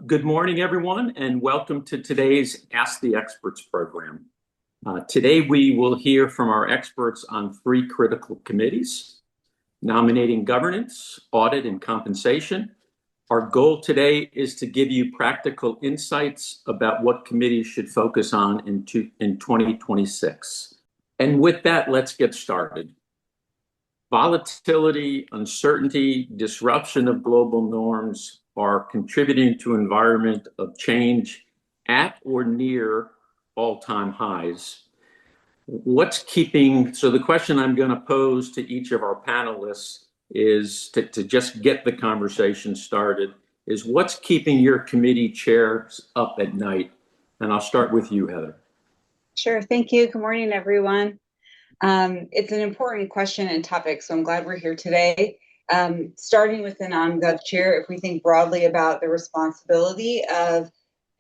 Good morning, everyone, and welcome to today's Ask the Experts program. Today, we will hear from our experts on three critical committees: Nominating Governance, Audit, and Compensation. Our goal today is to give you practical insights about what committees should focus on in 2026. And with that, let's get started. Volatility, uncertainty, disruption of global norms are contributing to an environment of change at or near all-time highs. So the question I'm going to pose to each of our panelists is to just get the conversation started is what's keeping your committee chairs up at night? And I'll start with you, Heather. Sure. Thank you. Good morning, everyone. It's an important question and topic, so I'm glad we're here today. Starting with the NomGov chair, if we think broadly about the responsibility of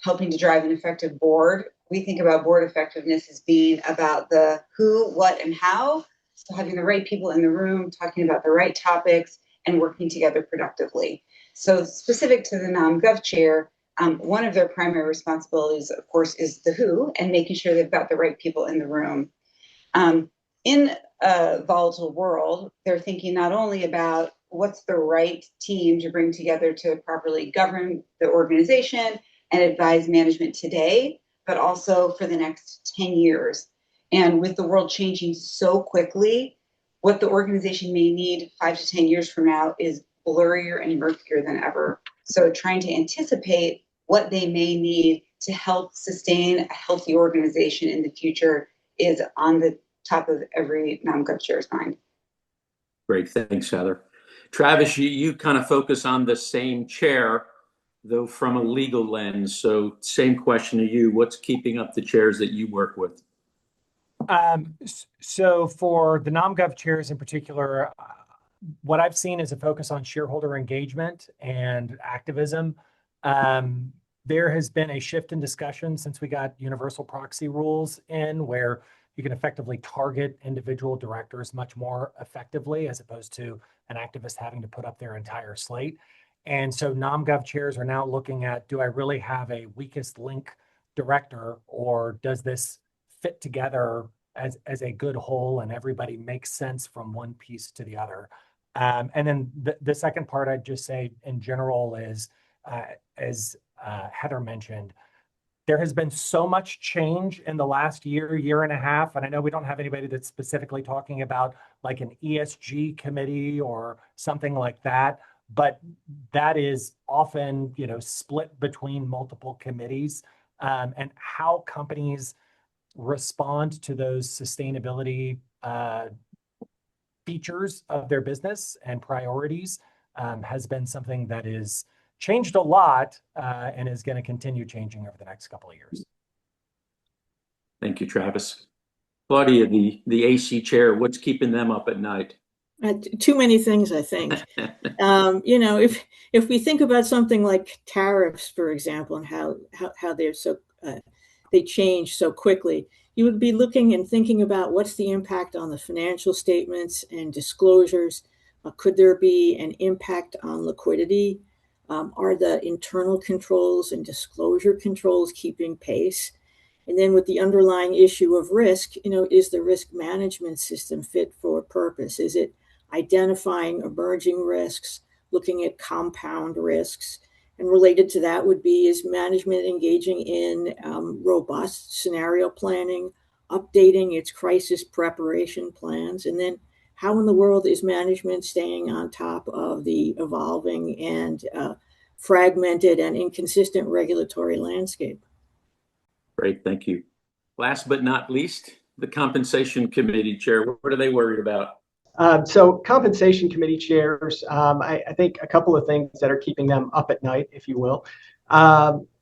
helping to drive an effective board, we think about board effectiveness as being about the who, what, and how. So having the right people in the room, talking about the right topics, and working together productively. So specific to the NomGov chair, one of their primary responsibilities, of course, is the who and making sure they've got the right people in the room. In a volatile world, they're thinking not only about what's the right team to bring together to properly govern the organization and advise management today, but also for the next 10 years. And with the world changing so quickly, what the organization may need 5 to 10 years from now is blurrier and murkier than ever. So trying to anticipate what they may need to help sustain a healthy organization in the future is on the top of every NomGov chair's mind. Great, thanks, Heather. Travis, you kind of focus on the same chair, though from a legal lens. So same question to you, what's keeping up the chairs that you work with? So for the NomGov chairs in particular, what I've seen is a focus on shareholder engagement and activism. There has been a shift in discussion since we got universal proxy rules in where you can effectively target individual directors much more effectively as opposed to an activist having to put up their entire slate. And so NomGov chairs are now looking at, do I really have a weakest link director, or does this fit together as a good whole and everybody makes sense from one piece to the other? And then the second part I'd just say in general is, as Heather mentioned, there has been so much change in the last year and a half. And I know we don't have anybody that's specifically talking about like an ESG committee or something like that, but that is often, split between multiple committees. And how companies respond to those sustainability features of their business and priorities has been something that is changed a lot and is going to continue changing over the next couple of years. Thank you, Travis. Claudia, the AC chair, what's keeping them up at night? Too many things, I think. If we think about something like tariffs, for example, and how they're they change so quickly, you would be looking and thinking about what's the impact on the financial statements and disclosures. Could there be an impact on liquidity? Are the internal controls and disclosure controls keeping pace? And then with the underlying issue of risk, is the risk management system fit for purpose? Is it identifying emerging risks, looking at compound risks? And related to that would be, is management engaging in robust scenario planning, updating its crisis preparation plans? And then how in the world is management staying on top of the evolving and fragmented and inconsistent regulatory landscape? Great, thank you. Last but not least, the Compensation Committee chair. What are they worried about? So compensation committee chairs, I think a couple of things that are keeping them up at night, if you will,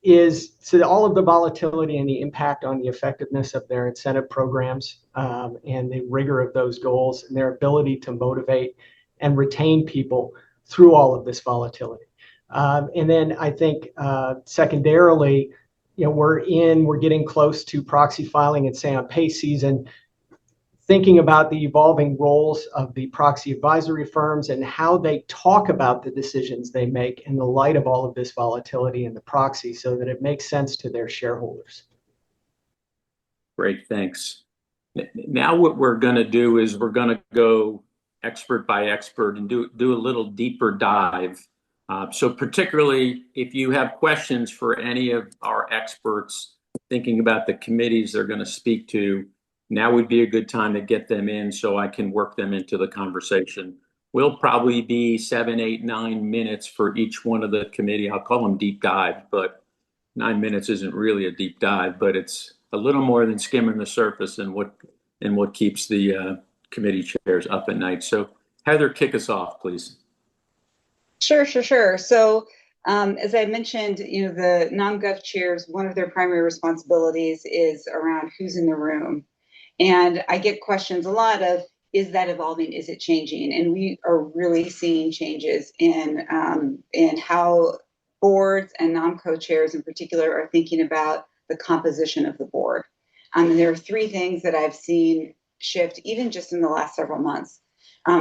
is so all of the volatility and the impact on the effectiveness of their incentive programs and the rigor of those goals and their ability to motivate and retain people through all of this volatility. And then I think secondarily, we're getting close to proxy filing and say on pay season. thinking about the evolving roles of the proxy advisory firms and how they talk about the decisions they make in the light of all of this volatility in the proxy so that it makes sense to their shareholders. Great, thanks. Now what we're going to do is we're going to go expert by expert and do a little deeper dive. So particularly if you have questions for any of our experts thinking about the committees they're going to speak to, now would be a good time to get them in so I can work them into the conversation. We'll probably be 7, 8, 9 minutes for each one of the committee. I'll call them deep dive, but 9 minutes isn't really a deep dive, but it's a little more than skimming the surface and what keeps the committee chairs up at night. So Heather, kick us off, please. Sure. So as I mentioned, the NomGov chairs, one of their primary responsibilities is around who's in the room. And I get questions a lot of, is that evolving? Is it changing? And we are really seeing changes in how boards and NomCo chairs in particular are thinking about the composition of the board. And there are 3 things that I've seen shift even just in the last several months.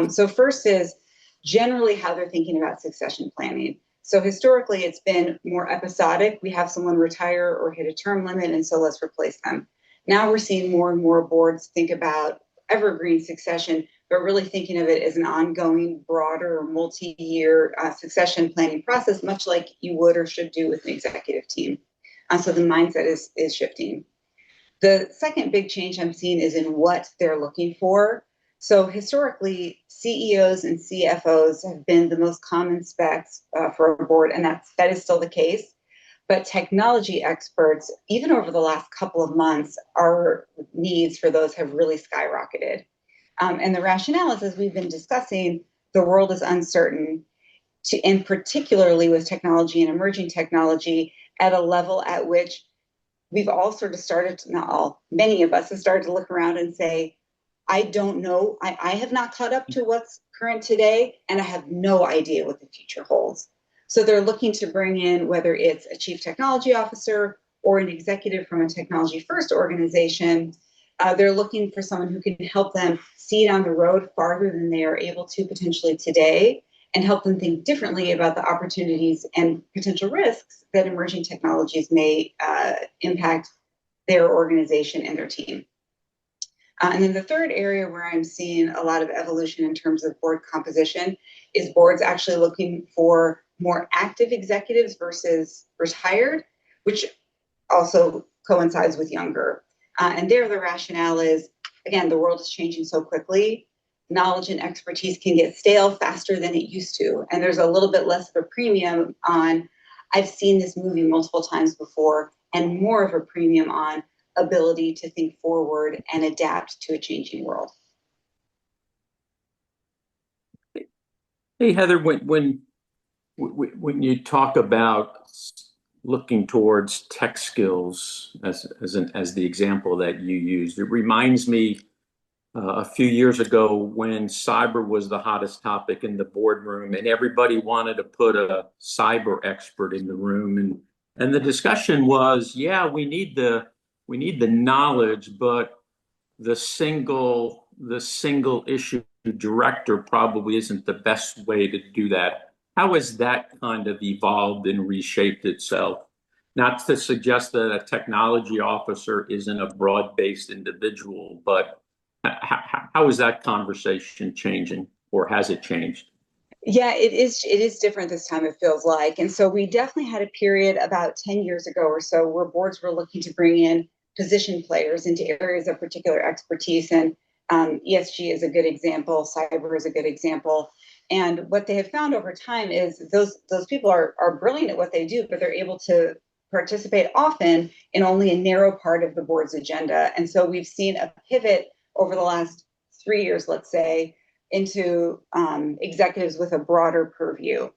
So first is generally how they're thinking about succession planning. So historically, it's been more episodic. We have someone retire or hit a term limit, and so let's replace them. Now we're seeing more and more boards think about evergreen succession, but really thinking of it as an ongoing, broader, multi-year succession planning process, much like you would or should do with an executive team. So the mindset is shifting. The second big change I'm seeing is in what they're looking for. So historically, CEOs and CFOs have been the most common specs for a board, and that is still the case. But technology experts, even over the last couple of months, our needs for those have really skyrocketed. And the rationale is, as we've been discussing, the world is uncertain, and particularly with technology and emerging technology at a level at which we've all sort of started, not all, many of us have started to look around and say, I don't know, I have not caught up to what's current today, and I have no idea what the future holds. So they're looking to bring in, whether it's a chief technology officer or an executive from a technology first organization, they're looking for someone who can help them see down the road farther than they are able to potentially today, and help them think differently about the opportunities and potential risks that emerging technologies may impact their organization and their team. And then the third area where I'm seeing a lot of evolution in terms of board composition is boards actually looking for more active executives versus retired, which also coincides with younger. And there the rationale is, again, the world is changing so quickly. Knowledge and expertise can get stale faster than it used to. And there's a little bit less of a premium on, I've seen this movie multiple times before, and more of a premium on ability to think forward and adapt to a changing world. Hey, Heather, when you talk about looking towards tech skills as the example that you used, it reminds me a few years ago when cyber was the hottest topic in the boardroom, and everybody wanted to put a cyber expert in the room, and the discussion was, yeah, we need the knowledge, but the single issue director probably isn't the best way to do that. How has that kind of evolved and reshaped itself? Not to suggest that a technology officer isn't a broad-based individual, but how is that conversation changing, or has it changed? Yeah, it is different this time, it feels like. And so we definitely had a period about 10 years ago or so where boards were looking to bring in position players into areas of particular expertise. And ESG is a good example, cyber is a good example. And what they have found over time is those people are brilliant at what they do, but they're able to participate often in only a narrow part of the board's agenda. And so we've seen a pivot over the last 3 years, let's say, into executives with a broader purview.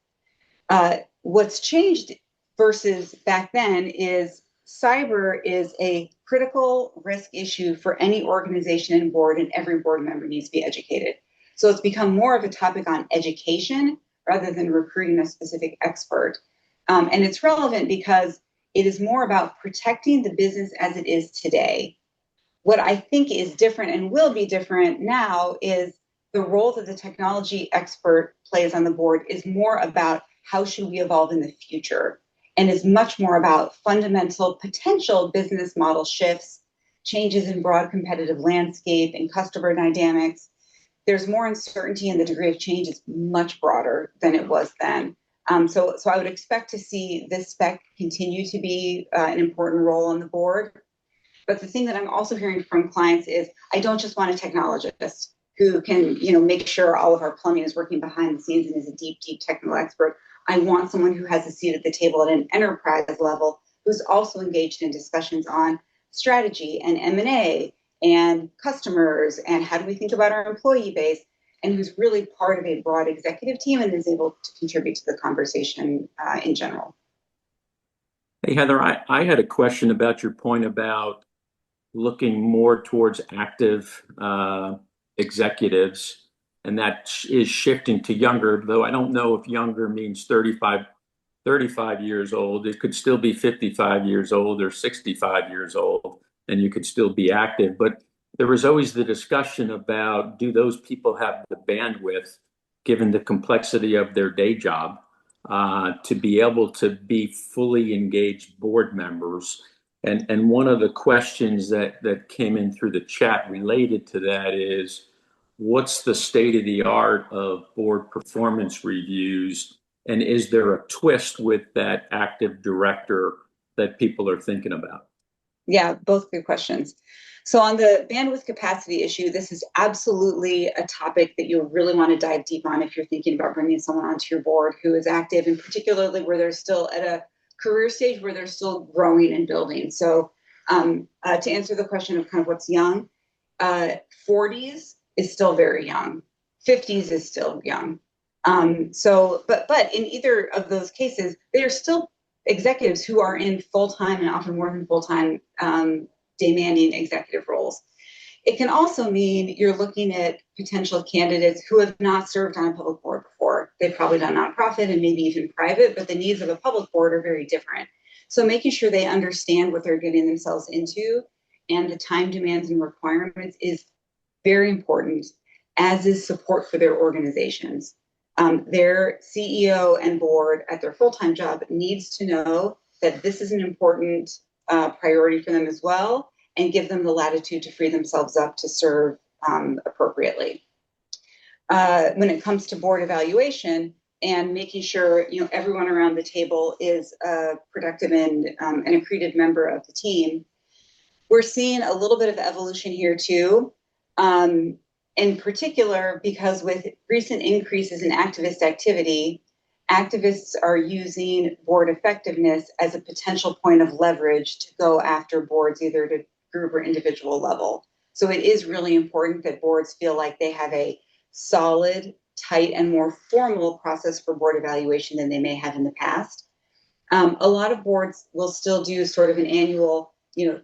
What's changed versus back then is cyber is a critical risk issue for any organization and board, and every board member needs to be educated. So it's become more of a topic on education rather than recruiting a specific expert. And it's relevant because it is more about protecting the business as it is today. What I think is different and will be different now is the role that the technology expert plays on the board is more about how should we evolve in the future, and is much more about fundamental potential business model shifts, changes in broad competitive landscape and customer dynamics. There's more uncertainty, and the degree of change is much broader than it was then. So I would expect to see this spec continue to be an important role on the board. But the thing that I'm also hearing from clients is, I don't just want a technologist who can, make sure all of our plumbing is working behind the scenes and is a deep, deep technical expert. I want someone who has a seat at the table at an enterprise level, who's also engaged in discussions on strategy and M&A and customers and how do we think about our employee base, and who's really part of a broad executive team and is able to contribute to the conversation in general. Hey, Heather, I had a question about your point about looking more towards active executives, and that is shifting to younger, though I don't know if younger means 35 years old. It could still be 55 years old or 65 years old, and you could still be active. But there was always the discussion about, do those people have the bandwidth, given the complexity of their day job, to be able to be fully engaged board members? And one of the questions that came in through the chat related to that is, what's the state of the art of board performance reviews? And is there a twist with that active director that people are thinking about? Yeah, both good questions. So on the bandwidth capacity issue, this is absolutely a topic that you'll really want to dive deep on if you're thinking about bringing someone onto your board who is active, and particularly where they're still at a career stage where they're still growing and building. So to answer the question of kind of what's young, 40s is still very young. 50s is still young. But in either of those cases, they are still executives who are in full-time and often more than full-time demanding executive roles. It can also mean you're looking at potential candidates who have not served on a public board before. They've probably done nonprofit and maybe even private, but the needs of a public board are very different. So making sure they understand what they're getting themselves into and the time demands and requirements is very important, as is support for their organizations. Their CEO and board at their full-time job needs to know that this is an important priority for them as well, and give them the latitude to free themselves up to serve appropriately. When it comes to board evaluation and making sure everyone around the table is a productive and an accretive member of the team, we're seeing a little bit of evolution here too. In particular, because with recent increases in activist activity, activists are using board effectiveness as a potential point of leverage to go after boards, either at a group or individual level. So it is really important that boards feel like they have a solid, tight, and more formal process for board evaluation than they may have in the past. A lot of boards will still do sort of an annual,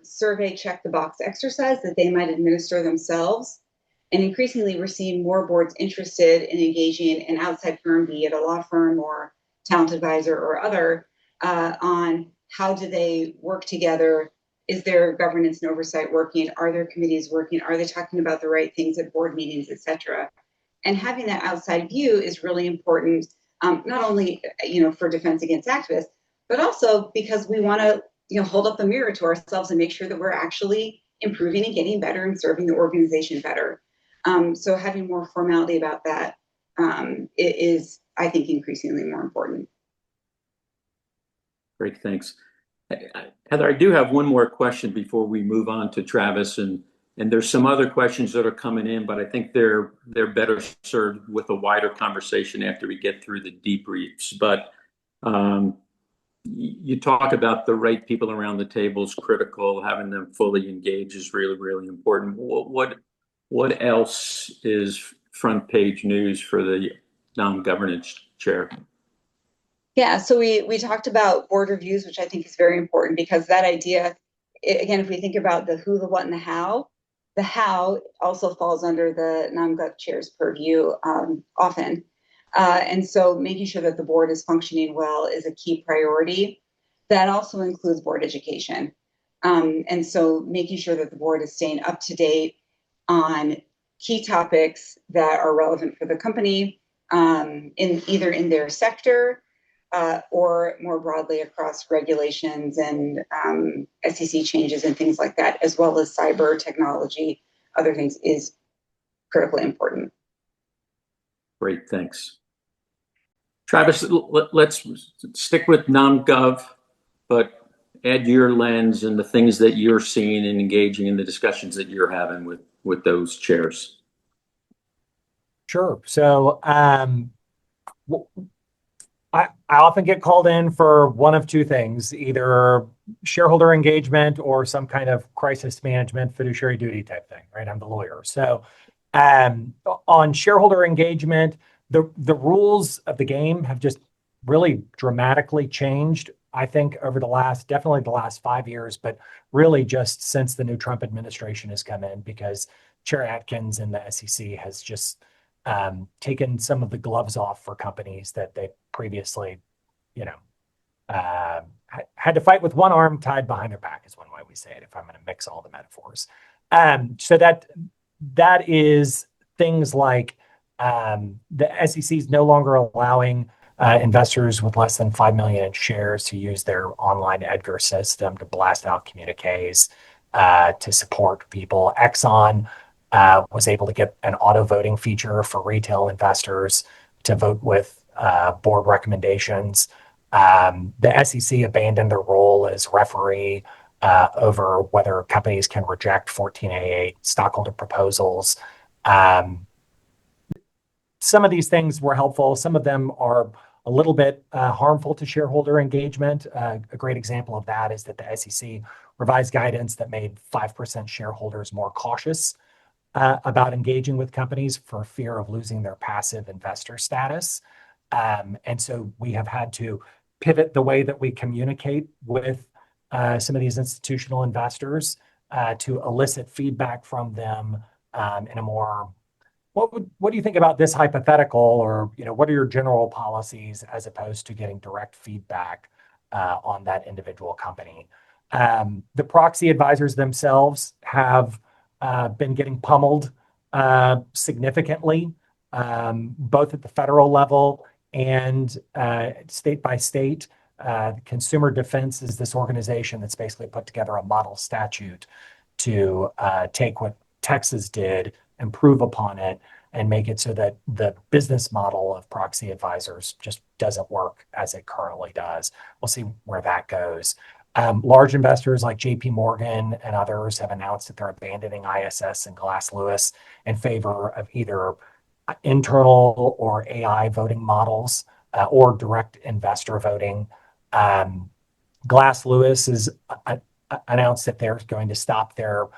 survey check the box exercise that they might administer themselves. And increasingly, we're seeing more boards interested in engaging an outside firm, be it a law firm or talent advisor or other, on how do they work together? Is their governance and oversight working? Are their committees working? Are they talking about the right things at board meetings, et cetera? And having that outside view is really important, not only for defense against activists, but also because we want to hold up a mirror to ourselves and make sure that we're actually improving and getting better and serving the organization better. So having more formality about that is, I think, increasingly more important. Great, thanks. Heather, I do have one more question before we move on to Travis, and there's some other questions that are coming in, but I think they're better served with a wider conversation after we get through the debriefs. But you talk about the right people around the table is critical. Having them fully engaged is really, really important. What else is front page news for the non-governance chair? Yeah, so we talked about board reviews, which I think is very important, because that idea, again, if we think about the who, the what, and the how also falls under the non-gov chair's purview often. And so making sure that the board is functioning well is a key priority. That also includes board education. And so making sure that the board is staying up to date on key topics that are relevant for the company, in either in their sector or more broadly across regulations and SEC changes and things like that, as well as cyber technology, other things, is critically important. Great, thanks. Travis, let's stick with NomGov, but add your lens and the things that you're seeing and engaging in the discussions that you're having with those chairs. Sure. So I often get called in for one of two things, either shareholder engagement or some kind of crisis management, fiduciary duty type thing, right? I'm the lawyer. So on shareholder engagement, the rules of the game have just really dramatically changed, I think, over definitely the last 5 years, but really just since the new Trump administration has come in, because Chair Atkins and the SEC has just taken some of the gloves off for companies that they previously, had to fight with one arm tied behind their back, is one way we say it, if I'm going to mix all the metaphors. So that is things like the SEC is no longer allowing investors with less than 5 million in shares to use their online Edgar system to blast out communiques to support people. Exxon was able to get an auto voting feature for retail investors to vote with board recommendations. The SEC abandoned their role as referee over whether companies can reject 14A8 stockholder proposals. Some of these things were helpful. Some of them are a little bit harmful to shareholder engagement. A great example of that is that the SEC revised guidance that made 5% shareholders more cautious about engaging with companies for fear of losing their passive investor status. And so we have had to pivot the way that we communicate with some of these institutional investors to elicit feedback from them in a more, what do you think about this hypothetical, or what are your general policies, as opposed to getting direct feedback on that individual company. The proxy advisors themselves have been getting pummeled significantly, both at the federal level and state by state. Consumer Defense is this organization that's basically put together a model statute to take what Texas did, improve upon it, and make it so that the business model of proxy advisors just doesn't work as it currently does. We'll see where that goes. Large investors like JP Morgan and others have announced that they're abandoning ISS and Glass Lewis in favor of either internal or AI voting models or direct investor voting. Glass Lewis has announced that they're going to stop their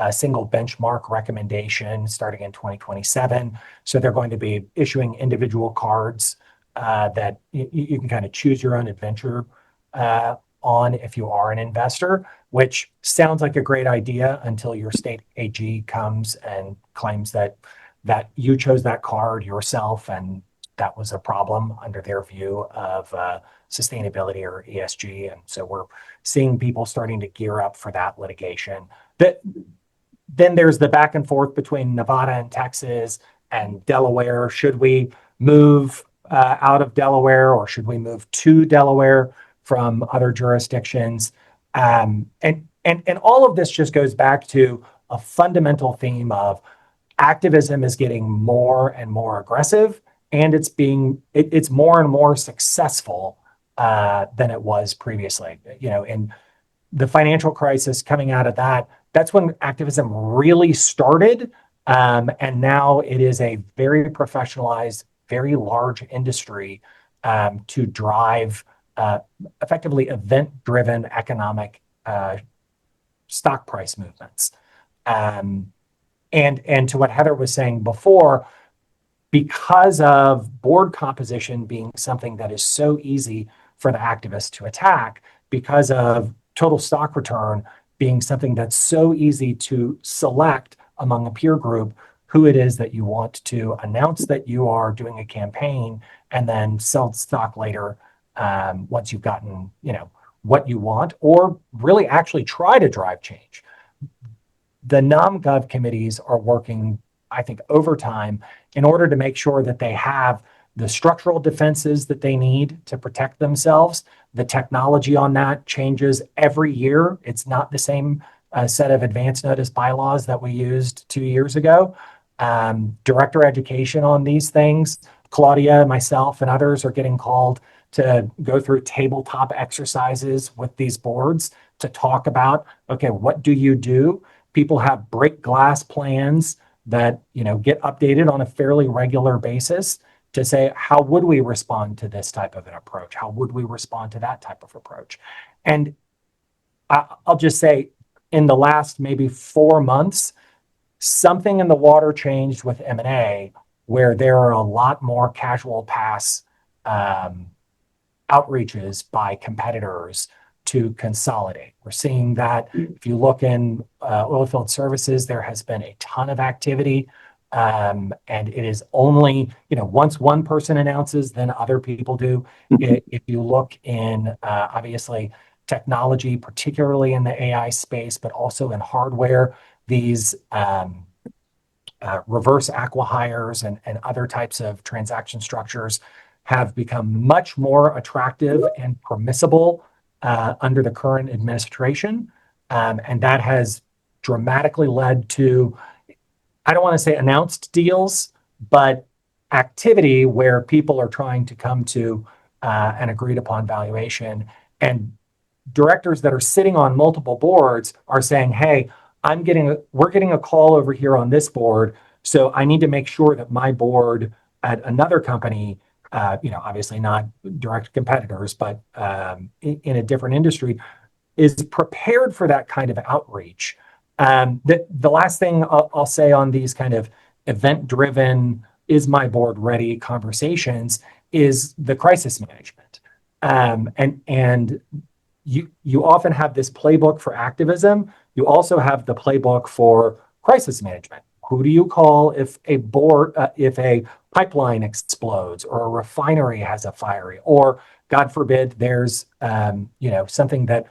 single benchmark recommendation starting in 2027. So they're going to be issuing individual cards that you can kind of choose your own adventure on if you are an investor, which sounds like a great idea until your state AG comes and claims that you chose that card yourself and that was a problem under their view of sustainability or ESG. And so we're seeing people starting to gear up for that litigation. Then there's the back and forth between Nevada and Texas and Delaware. Should we move out of Delaware, or should we move to Delaware from other jurisdictions? And all of this just goes back to a fundamental theme of activism is getting more and more aggressive, and it's more and more successful than it was previously. In the financial crisis, coming out of that's when activism really started. And now it is a very professionalized, very large industry to drive effectively event-driven economic stock price movements. And to what Heather was saying before, because of board composition being something that is so easy for the activists to attack, because of total stock return being something that's so easy to select among a peer group who it is that you want to announce that you are doing a campaign and then sell stock later once you've gotten what you want or really actually try to drive change. The NomGov committees are working, I think, overtime in order to make sure that they have the structural defenses that they need to protect themselves. The technology on that changes every year. It's not the same set of advance notice bylaws that we used 2 years ago. Director education on these things, Claudia, myself, and others are getting called to go through tabletop exercises with these boards to talk about, okay, what do you do? People have break glass plans that get updated on a fairly regular basis to say, how would we respond to this type of an approach? How would we respond to that type of approach? And I'll just say, in the last maybe 4 months, something in the water changed with M&A, where there are a lot more casual pass outreaches by competitors to consolidate. We're seeing that if you look in oilfield services, there has been a ton of activity. And it is only, once one person announces, then other people do. If you look in, obviously, technology, particularly in the AI space, but also in hardware, these reverse acqui-hires and other types of transaction structures have become much more attractive and permissible under the current administration. And that has dramatically led to, I don't want to say announced deals, but activity where people are trying to come to an agreed upon valuation. And directors that are sitting on multiple boards are saying, hey, we're getting a call over here on this board, so I need to make sure that my board at another company, obviously not direct competitors, but in a different industry, is prepared for that kind of outreach. The last thing I'll say on these kind of event-driven, is my board ready conversations is the crisis management. And you often have this playbook for activism. You also have the playbook for crisis management. Who do you call if a pipeline explodes or a refinery has a fire, or God forbid there's something that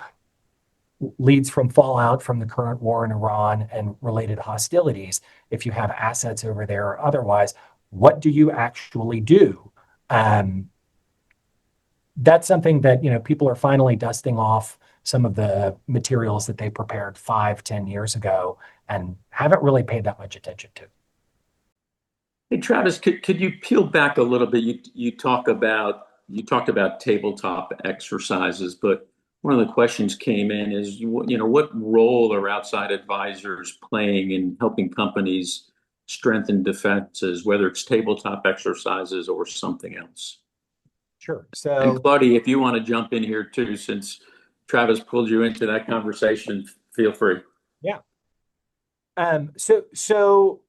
leads from fallout from the current war in Iran and related hostilities? If you have assets over there or otherwise, what do you actually do? That's something that people are finally dusting off some of the materials that they prepared 5-10 years ago and haven't really paid that much attention to. Hey, Travis, could you peel back a little bit? You talked about tabletop exercises, but one of the questions came in is, what role are outside advisors playing in helping companies strengthen defenses, whether it's tabletop exercises or something else? Sure. And Claudia, if you want to jump in here too, since Travis pulled you into that conversation, feel free. Yeah. So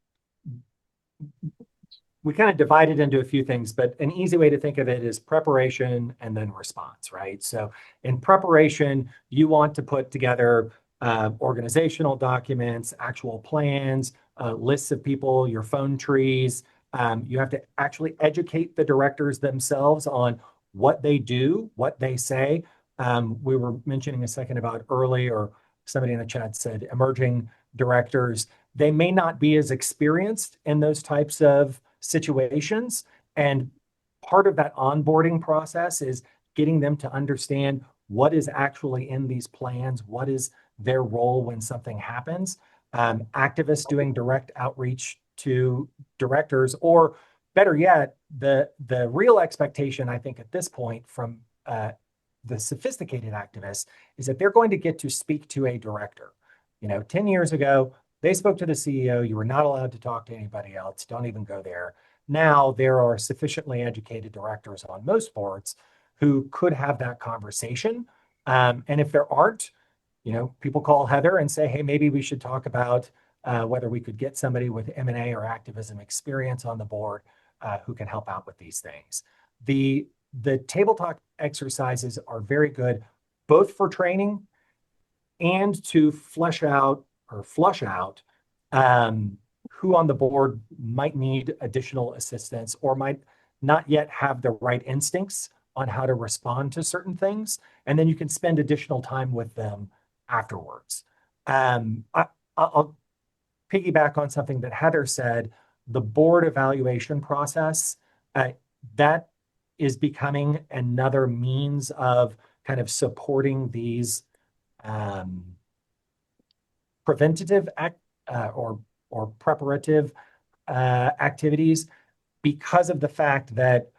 we kind of divide it into a few things, but an easy way to think of it is preparation and then response, right? So in preparation, you want to put together organizational documents, actual plans, lists of people, your phone trees. You have to actually educate the directors themselves on what they do, what they say. We were mentioning a second about early, or somebody in the chat said emerging directors. They may not be as experienced in those types of situations. And part of that onboarding process is getting them to understand what is actually in these plans, what is their role when something happens. Activists doing direct outreach to directors, or better yet, the real expectation, I think, at this point from the sophisticated activists is that they're going to get to speak to a director. 10 years ago, they spoke to the CEO. You were not allowed to talk to anybody else. Don't even go there. Now there are sufficiently educated directors on most boards who could have that conversation. And if there aren't, people call Heather and say, hey, maybe we should talk about whether we could get somebody with M&A or activism experience on the board who can help out with these things. The tabletop exercises are very good, both for training and to flush out who on the board might need additional assistance or might not yet have the right instincts on how to respond to certain things, and then you can spend additional time with them afterwards. I'll piggyback on something that Heather said. The board evaluation process, that is becoming another means of kind of supporting these preventative or preparative activities, because of the fact that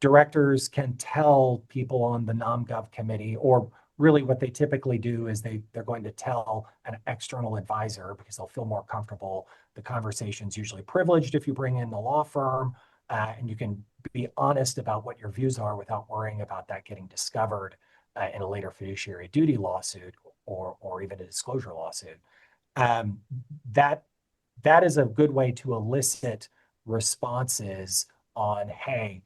directors can tell people on the NomGov committee, or really what they typically do is they're going to tell an external advisor because they'll feel more comfortable. The conversation's usually privileged if you bring in the law firm, and you can be honest about what your views are without worrying about that getting discovered in a later fiduciary duty lawsuit or even a disclosure lawsuit. That is a good way to elicit responses on, hey,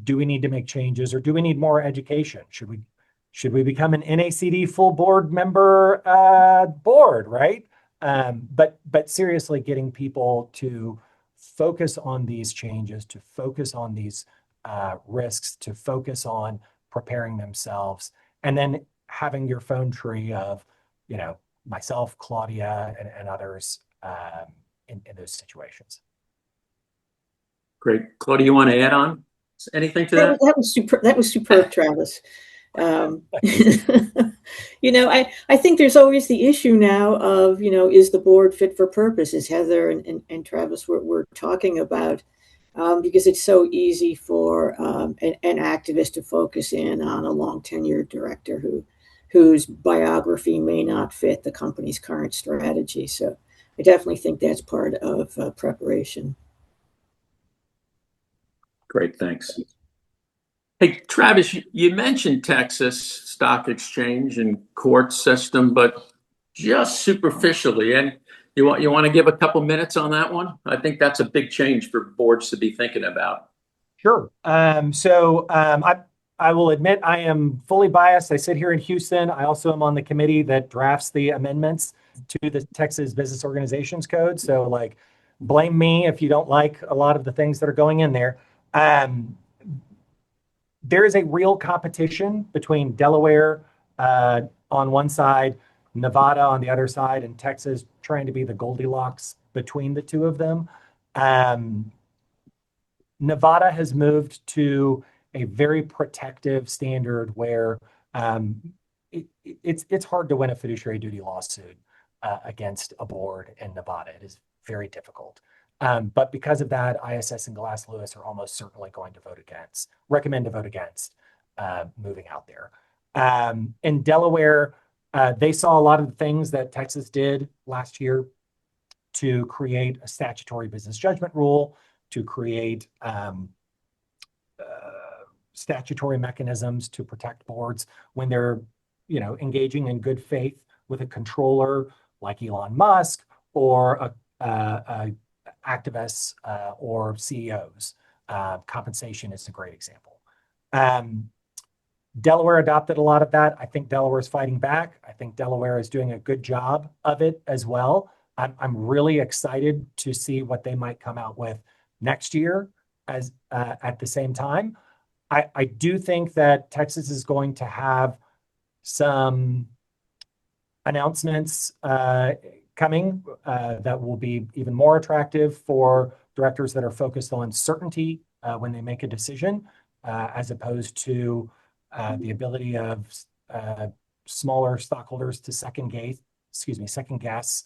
do we need to make changes, or do we need more education? Should we become an NACD full board member board, right? But seriously, getting people to focus on these changes, to focus on these risks, to focus on preparing themselves, and then having your phone tree of, myself, Claudia, and others in those situations. Great. Claudia, you want to add on anything to that? That was superb, Travis. I think there's always the issue now of, is the board fit for purpose, as Heather and Travis were talking about, because it's so easy for an activist to focus in on a long tenured director whose biography may not fit the company's current strategy. So I definitely think that's part of preparation. Great, thanks. Hey, Travis, you mentioned Texas Stock Exchange and court system, but just superficially, and you want to give a couple minutes on that one? I think that's a big change for boards to be thinking about. Sure. I will admit I am fully biased. I sit here in Houston. I also am on the committee that drafts the amendments to the Texas Business Organizations Code. So, blame me if you don't like a lot of the things that are going in there. There is a real competition between Delaware on one side, Nevada on the other side, and Texas trying to be the Goldilocks between the two of them. Nevada has moved to a very protective standard where it's hard to win a fiduciary duty lawsuit against a board in Nevada. It is very difficult. But because of that, ISS and Glass Lewis are almost certainly going to recommend to vote against moving out there. In Delaware, they saw a lot of the things that Texas did last year to create a statutory business judgment rule, to create statutory mechanisms to protect boards when they're, engaging in good faith with a controller like Elon Musk or activists or CEOs. Compensation is a great example. Delaware adopted a lot of that. I think Delaware is fighting back. I think Delaware is doing a good job of it as well. I'm really excited to see what they might come out with next year as at the same time. I do think that Texas is going to have some announcements coming that will be even more attractive for directors that are focused on certainty when they make a decision, as opposed to the ability of smaller stockholders to second guess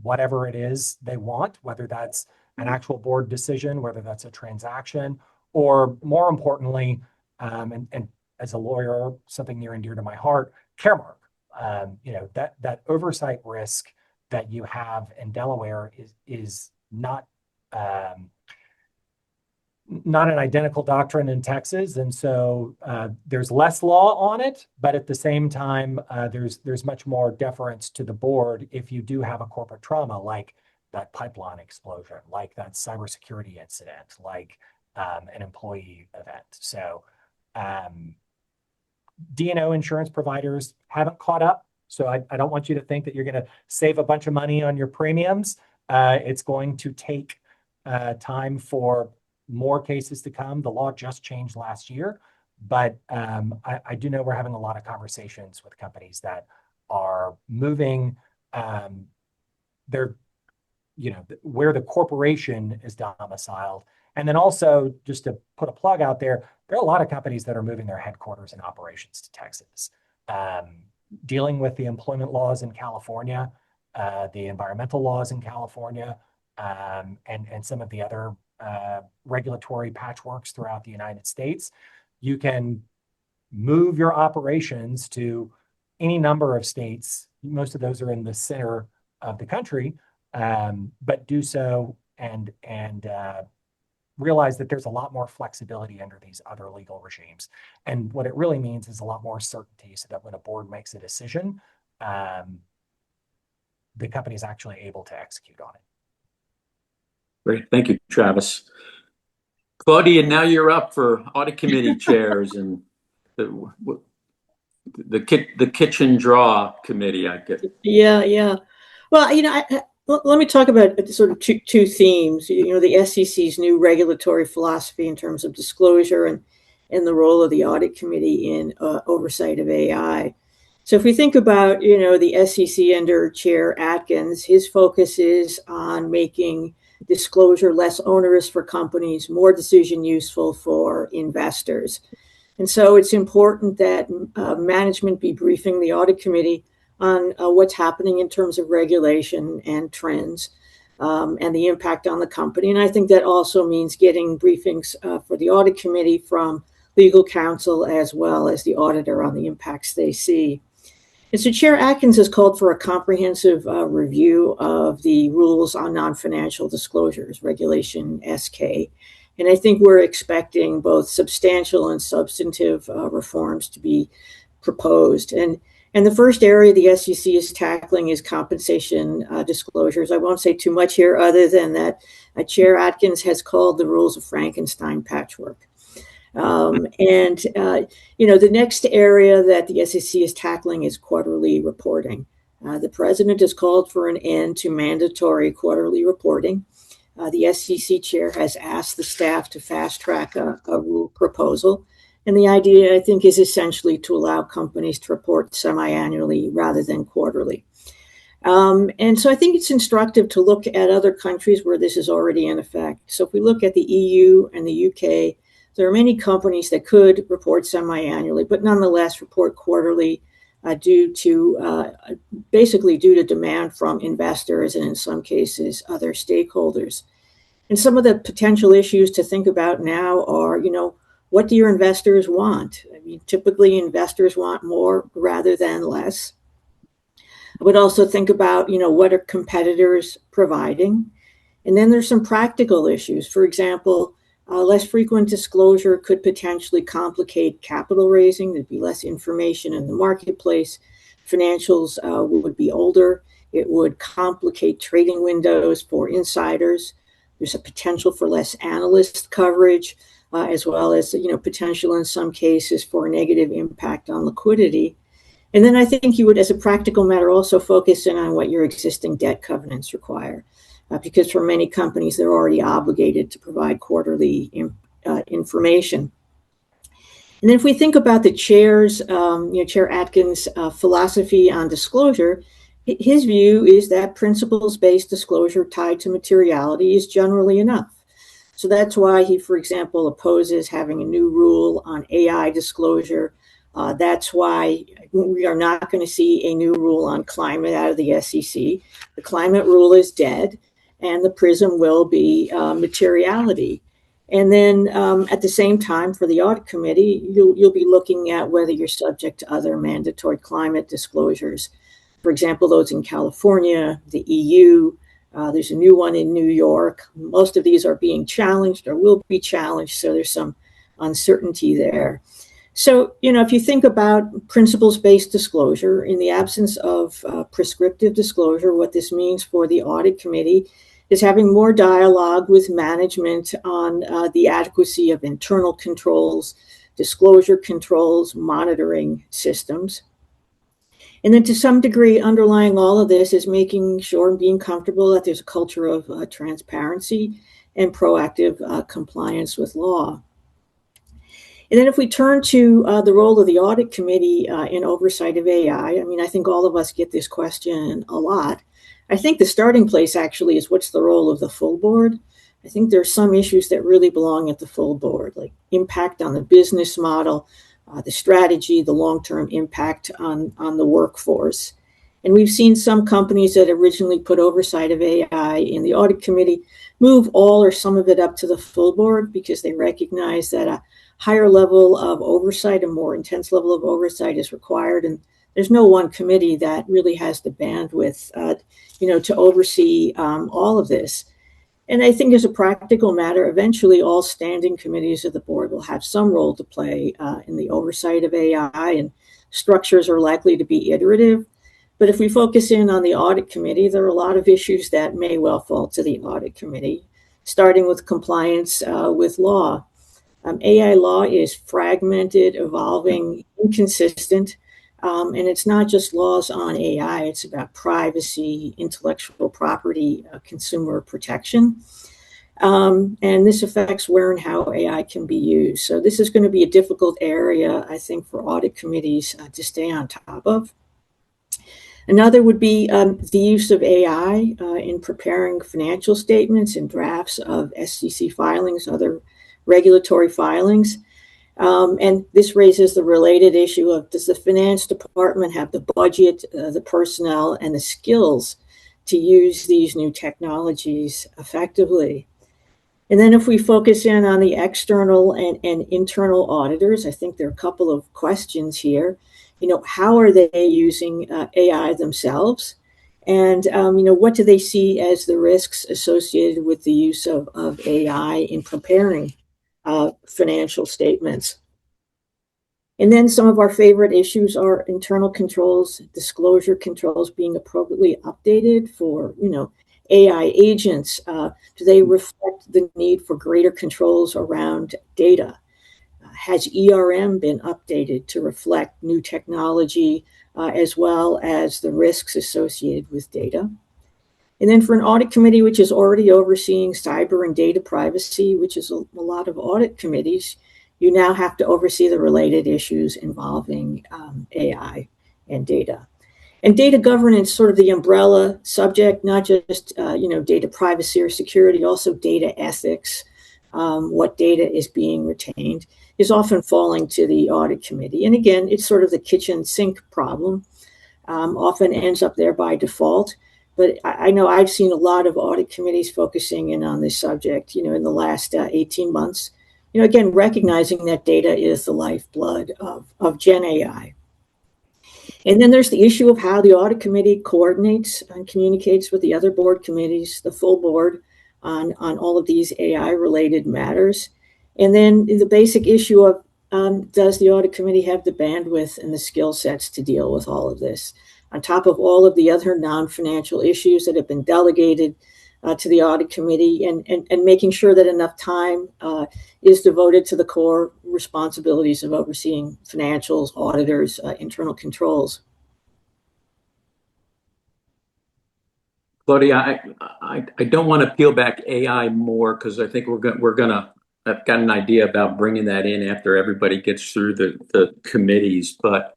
whatever it is they want, whether that's an actual board decision, whether that's a transaction, or more importantly, and as a lawyer, something near and dear to my heart, Caremark. That oversight risk that you have in Delaware is not an identical doctrine in Texas, and so there's less law on it. But at the same time, there's much more deference to the board if you do have a corporate trauma, like that pipeline explosion, like that cybersecurity incident, like an employee event. So D&O insurance providers haven't caught up. So I don't want you to think that you're going to save a bunch of money on your premiums. It's going to take time for more cases to come. The law just changed last year, but I do know we're having a lot of conversations with companies that are moving their, where the corporation is domiciled. And then also, just to put a plug out there are a lot of companies that are moving their headquarters and operations to Texas, dealing with the employment laws in California, the environmental laws in California, and some of the other regulatory patchworks throughout the United States. You can move your operations to any number of states. Most of those are in the center of the country, but do so and realize that there's a lot more flexibility under these other legal regimes. And what it really means is a lot more certainty, so that when a board makes a decision, the company is actually able to execute on it. Great. Thank you, Travis. Claudia, now you're up for audit committee chairs and the kitchen draw committee, I get. Yeah. Well, let me talk about sort of two themes. The SEC's new regulatory philosophy in terms of disclosure and the role of the audit committee in oversight of AI. So if we think about, the SEC under Chair Atkins, his focus is on making disclosure less onerous for companies, more decision useful for investors. And so it's important that management be briefing the audit committee on what's happening in terms of regulation and trends and the impact on the company. And I think that also means getting briefings for the audit committee from legal counsel as well as the auditor on the impacts they see. And so Chair Atkins has called for a comprehensive review of the rules on non-financial disclosures, Regulation SK. And I think we're expecting both substantial and substantive reforms to be proposed. And the first area the SEC is tackling is compensation disclosures. I won't say too much here other than that Chair Atkins has called the rules of Frankenstein patchwork. The next area that the SEC is tackling is quarterly reporting. The president has called for an end to mandatory quarterly reporting. The SEC chair has asked the staff to fast track a rule proposal. And the idea, I think, is essentially to allow companies to report semi-annually rather than quarterly. And so I think it's instructive to look at other countries where this is already in effect. So if we look at the EU and the UK, there are many companies that could report semi-annually, but nonetheless report quarterly due to demand from investors and in some cases other stakeholders. And some of the potential issues to think about now are, what do your investors want? I mean, typically investors want more rather than less. I would also think about, what are competitors providing? And then there's some practical issues. For example, less frequent disclosure could potentially complicate capital raising. There'd be less information in the marketplace. Financials would be older. It would complicate trading windows for insiders. There's a potential for less analyst coverage, as well as potential in some cases for a negative impact on liquidity. And then I think you would, as a practical matter, also focus in on what your existing debt covenants require. Because for many companies, they're already obligated to provide quarterly information. And then if we think about the chair's, Chair Atkins' philosophy on disclosure, his view is that principles-based disclosure tied to materiality is generally enough. So that's why he, for example, opposes having a new rule on AI disclosure. That's why we are not going to see a new rule on climate out of the SEC. The climate rule is dead. And the prism will be materiality. And then at the same time, for the audit committee, you'll be looking at whether you're subject to other mandatory climate disclosures. For example, those in California, the EU, there's a new one in New York. Most of these are being challenged or will be challenged, so there's some uncertainty there. So, if you think about principles-based disclosure, in the absence of prescriptive disclosure, what this means for the audit committee is having more dialogue with management on the adequacy of internal controls, disclosure controls, monitoring systems. And then to some degree, underlying all of this is making sure and being comfortable that there's a culture of transparency and proactive compliance with law. And then if we turn to the role of the audit committee in oversight of AI, I mean, I think all of us get this question a lot. I think the starting place actually is what's the role of the full board? I think there are some issues that really belong at the full board, like impact on the business model, the strategy, the long-term impact on the workforce. And we've seen some companies that originally put oversight of AI in the audit committee move all or some of it up to the full board because they recognize that a higher level of oversight, a more intense level of oversight is required. And there's no one committee that really has the bandwidth, to oversee all of this. And I think as a practical matter, eventually all standing committees of the board will have some role to play in the oversight of AI, and structures are likely to be iterative. But if we focus in on the audit committee, there are a lot of issues that may well fall to the audit committee, starting with compliance with law. AI law is fragmented, evolving, inconsistent, and it's not just laws on AI, it's about privacy, intellectual property, consumer protection. And this affects where and how AI can be used. So this is going to be a difficult area, I think, for audit committees to stay on top of. Another would be the use of AI in preparing financial statements and drafts of SEC filings, other regulatory filings. And this raises the related issue of, does the finance department have the budget, the personnel, and the skills to use these new technologies effectively? And then if we focus in on the external and internal auditors, I think there are a couple of questions here. How are they using AI themselves? And, what do they see as the risks associated with the use of AI in preparing financial statements? And then some of our favorite issues are internal controls, disclosure controls being appropriately updated for, AI agents. Do they reflect the need for greater controls around data? Has ERM been updated to reflect new technology as well as the risks associated with data? And then for an audit committee, which is already overseeing cyber and data privacy, which is a lot of audit committees, you now have to oversee the related issues involving AI and data. And data governance, sort of the umbrella subject, not just data privacy or security, also data ethics, what data is being retained, is often falling to the audit committee. And again, it's sort of the kitchen sink problem, often ends up there by default. But I know I've seen a lot of audit committees focusing in on this subject, in the last 18 months. Again, recognizing that data is the lifeblood of Gen AI. And then there's the issue of how the audit committee coordinates and communicates with the other board committees, the full board, on all of these AI-related matters. And then the basic issue of, does the audit committee have the bandwidth and the skill sets to deal with all of this? On top of all of the other non-financial issues that have been delegated to the audit committee, and making sure that enough time is devoted to the core responsibilities of overseeing financials, auditors, internal controls. Claudia, I don't want to peel back AI more because I think I've got an idea about bringing that in after everybody gets through the committees. But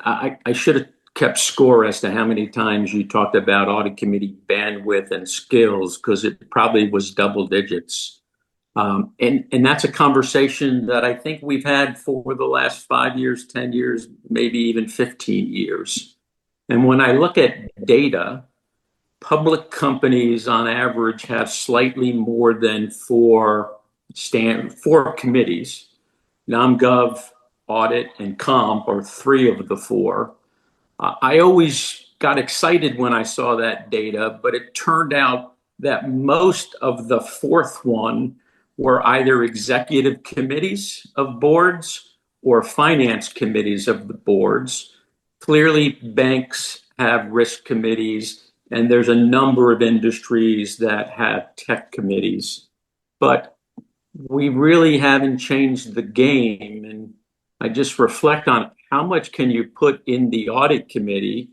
I should have kept score as to how many times you talked about audit committee bandwidth and skills, because it probably was double digits. And that's a conversation that I think we've had for the last 5 years, 10 years, maybe even 15 years. And when I look at data, public companies on average have slightly more than four committees. NomGov, Audit, and Comp are 3 of the 4. I always got excited when I saw that data, but it turned out that most of the 4th one were either executive committees of boards or finance committees of the boards. Clearly, banks have risk committees, and there's a number of industries that have tech committees. But we really haven't changed the game. And I just reflect on how much can you put in the audit committee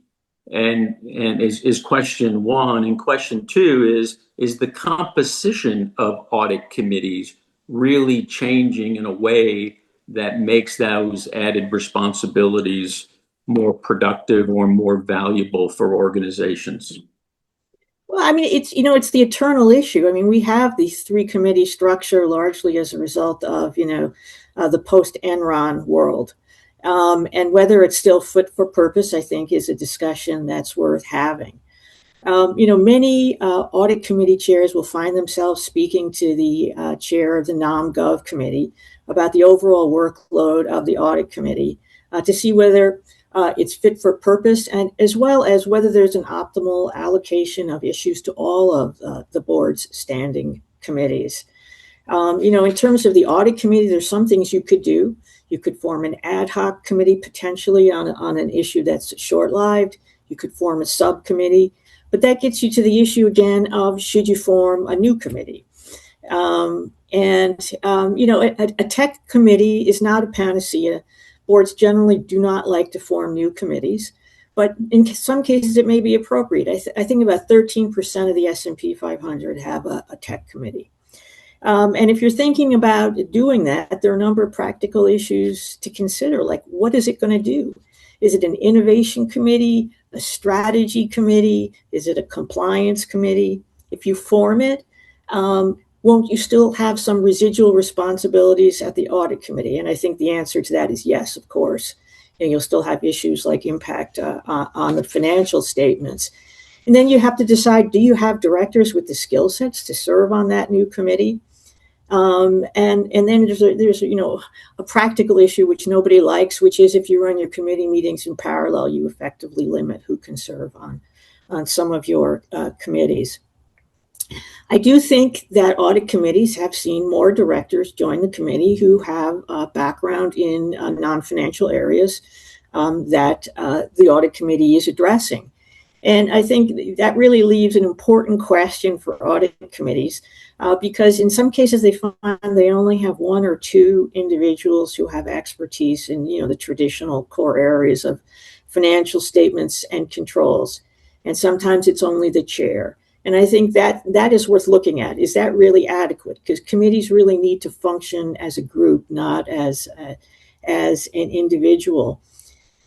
and is question one. And question two is the composition of audit committees really changing in a way that makes those added responsibilities more productive or more valuable for organizations? Well, I mean, it's the eternal issue. I mean, we have these three committee structure largely as a result of, the post-Enron world. And whether it's still fit for purpose, I think, is a discussion that's worth having. Many audit committee chairs will find themselves speaking to the chair of the NomGov committee about the overall workload of the audit committee to see whether it's fit for purpose, and as well as whether there's an optimal allocation of issues to all of the board's standing committees. In terms of the audit committee, there's some things you could do. You could form an ad hoc committee potentially on an issue that's short-lived. You could form a subcommittee, but that gets you to the issue again of should you form a new committee? A tech committee is not a panacea. Boards generally do not like to form new committees, but in some cases it may be appropriate. I think about 13% of the S&P 500 have a tech committee. And if you're thinking about doing that, there are a number of practical issues to consider, like what is it going to do? Is it an innovation committee, a strategy committee? Is it a compliance committee? If you form it, won't you still have some residual responsibilities at the audit committee? And I think the answer to that is yes, of course. And you'll still have issues like impact on the financial statements. And then you have to decide, do you have directors with the skill sets to serve on that new committee? And then there's a practical issue which nobody likes, which is if you run your committee meetings in parallel, you effectively limit who can serve on some of your committees. I do think that audit committees have seen more directors join the committee who have a background in non-financial areas that the audit committee is addressing. And I think that really leaves an important question for audit committees because in some cases they find they only have one or two individuals who have expertise in the traditional core areas of financial statements and controls. And sometimes it's only the chair. And I think that is worth looking at. Is that really adequate? Because committees really need to function as a group, not as an individual.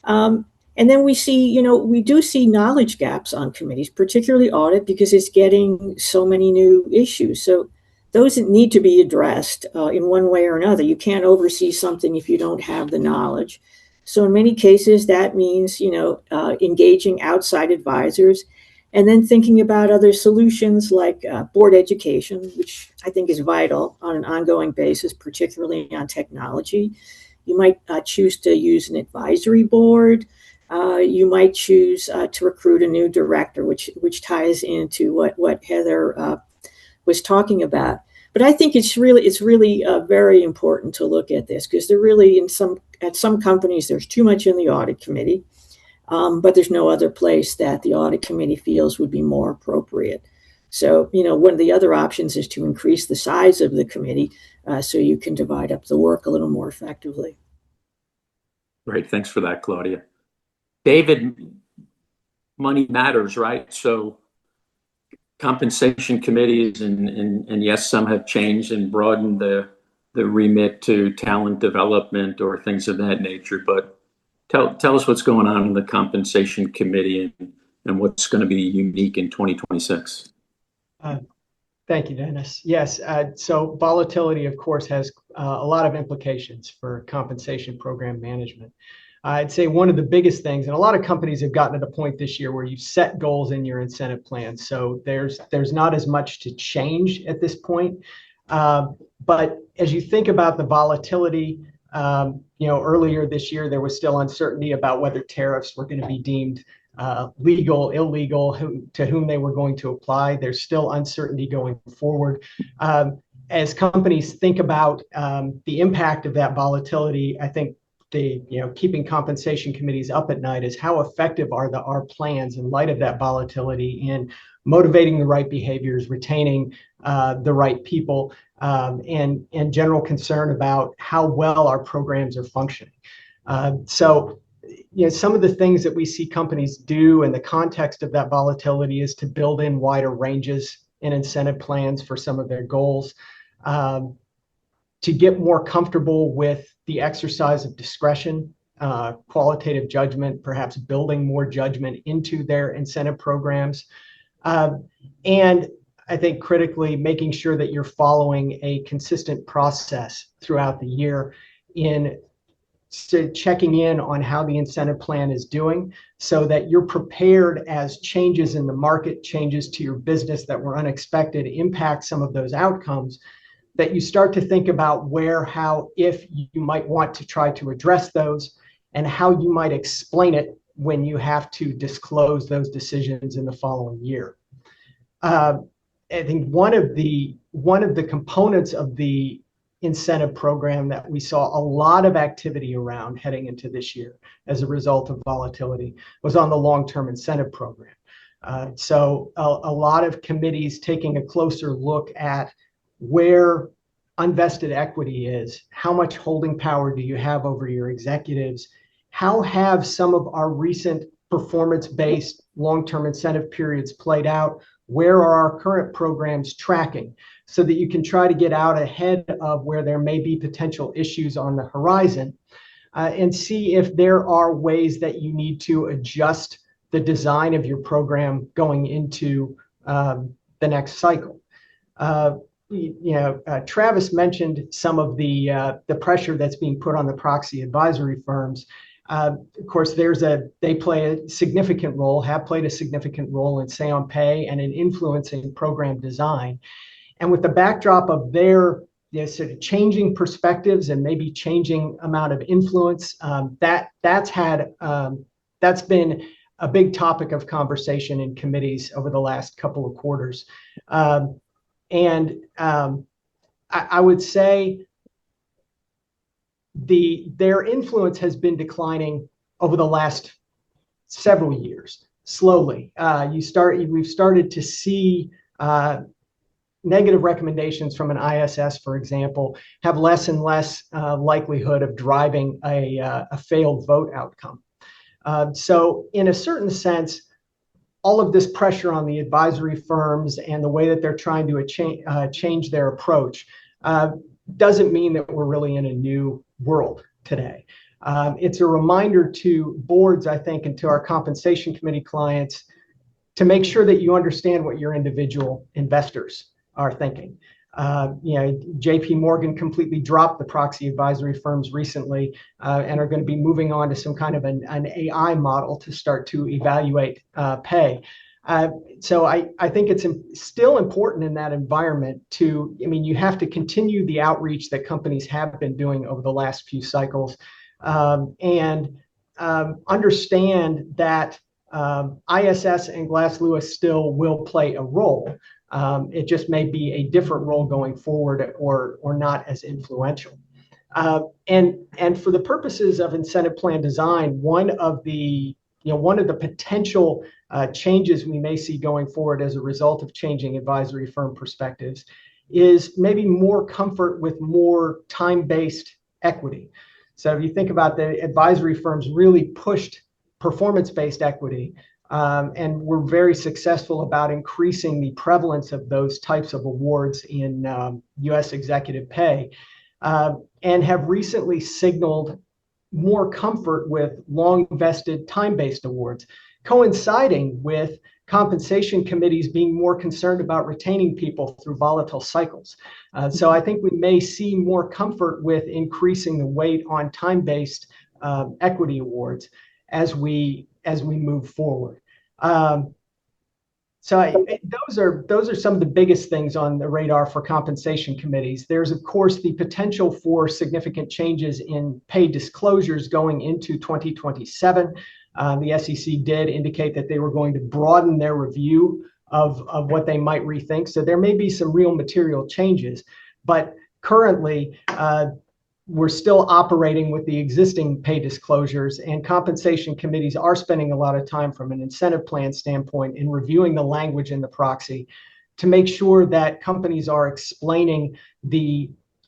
And then we do see knowledge gaps on committees, particularly audit, because it's getting so many new issues. So those need to be addressed in one way or another. You can't oversee something if you don't have the knowledge. So in many cases, that means, engaging outside advisors and then thinking about other solutions like board education, which I think is vital on an ongoing basis, particularly on technology. You might choose to use an advisory board. You might choose to recruit a new director, which ties into what Heather was talking about. But I think it's really very important to look at this because they're really at some companies there's too much in the audit committee, but there's no other place that the audit committee feels would be more appropriate. So one of the other options is to increase the size of the committee so you can divide up the work a little more effectively. Great, thanks for that, Claudia. David, money matters, right? So compensation committees and yes, some have changed and broadened the remit to talent development or things of that nature. But tell us what's going on in the compensation committee and what's going to be unique in 2026. Thank you, Dennis. Yes, so volatility, of course, has a lot of implications for compensation program management. I'd say one of the biggest things, and a lot of companies have gotten to the point this year where you've set goals in your incentive plan. So there's not as much to change at this point. But as you think about the volatility, earlier this year, there was still uncertainty about whether tariffs were going to be deemed legal, illegal, to whom they were going to apply. There's still uncertainty going forward. As companies think about the impact of that volatility, I think keeping compensation committees up at night is how effective are our plans in light of that volatility in motivating the right behaviors, retaining the right people, and general concern about how well our programs are functioning. So some of the things that we see companies do in the context of that volatility is to build in wider ranges in incentive plans for some of their goals, to get more comfortable with the exercise of discretion, qualitative judgment, perhaps building more judgment into their incentive programs. And I think critically making sure that you're following a consistent process throughout the year in checking in on how the incentive plan is doing so that you're prepared as changes in the market, changes to your business that were unexpected impact some of those outcomes, that you start to think about where, how, if you might want to try to address those and how you might explain it when you have to disclose those decisions in the following year. I think one of the components of the incentive program that we saw a lot of activity around heading into this year as a result of volatility was on the long-term incentive program. So a lot of committees taking a closer look at where unvested equity is, how much holding power do you have over your executives, how have some of our recent performance-based long-term incentive periods played out, where are our current programs tracking, so that you can try to get out ahead of where there may be potential issues on the horizon, and see if there are ways that you need to adjust the design of your program going into the next cycle. Travis mentioned some of the pressure that's being put on the proxy advisory firms. Of course, they play a significant role, have played a significant role in say on pay and in influencing program design. And with the backdrop of their sort of changing perspectives and maybe changing amount of influence, that's been a big topic of conversation in committees over the last couple of quarters. I would say their influence has been declining over the last several years, slowly. We've started to see negative recommendations from an ISS, for example, have less and less likelihood of driving a failed vote outcome. So in a certain sense, all of this pressure on the advisory firms and the way that they're trying to change their approach doesn't mean that we're really in a new world today. It's a reminder to boards, I think, and to our compensation committee clients to make sure that you understand what your individual investors are thinking. JP Morgan completely dropped the proxy advisory firms recently and are going to be moving on to some kind of an AI model to start to evaluate pay. So I think it's still important in that environment you have to continue the outreach that companies have been doing over the last few cycles and understand that ISS and Glass Lewis still will play a role. It just may be a different role going forward or not as influential. And for the purposes of incentive plan design, one of the potential changes we may see going forward as a result of changing advisory firm perspectives is maybe more comfort with more time-based equity. So if you think about the advisory firms really pushed performance-based equity and were very successful about increasing the prevalence of those types of awards in U.S. executive pay and have recently signaled more comfort with long vested time-based awards, coinciding with compensation committees being more concerned about retaining people through volatile cycles. So I think we may see more comfort with increasing the weight on time-based equity awards as we move forward. So those are some of the biggest things on the radar for compensation committees. There's, of course, the potential for significant changes in pay disclosures going into 2027. The SEC did indicate that they were going to broaden their review of what they might rethink. So there may be some real material changes, but currently we're still operating with the existing pay disclosures, and compensation committees are spending a lot of time from an incentive plan standpoint in reviewing the language in the proxy to make sure that companies are explaining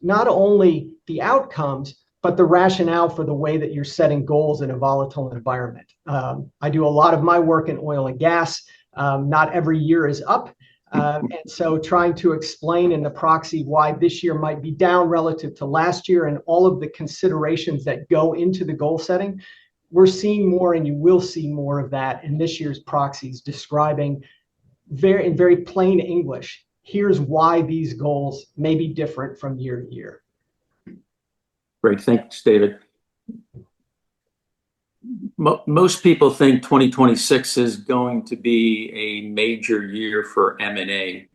not only the outcomes, but the rationale for the way that you're setting goals in a volatile environment. I do a lot of my work in oil and gas. Not every year is up. And so trying to explain in the proxy why this year might be down relative to last year and all of the considerations that go into the goal setting, we're seeing more, and you will see more of that in this year's proxies, describing in very plain English, here's why these goals may be different from year to year. Great, thanks, David. Most people think 2026 is going to be a major year for M&A.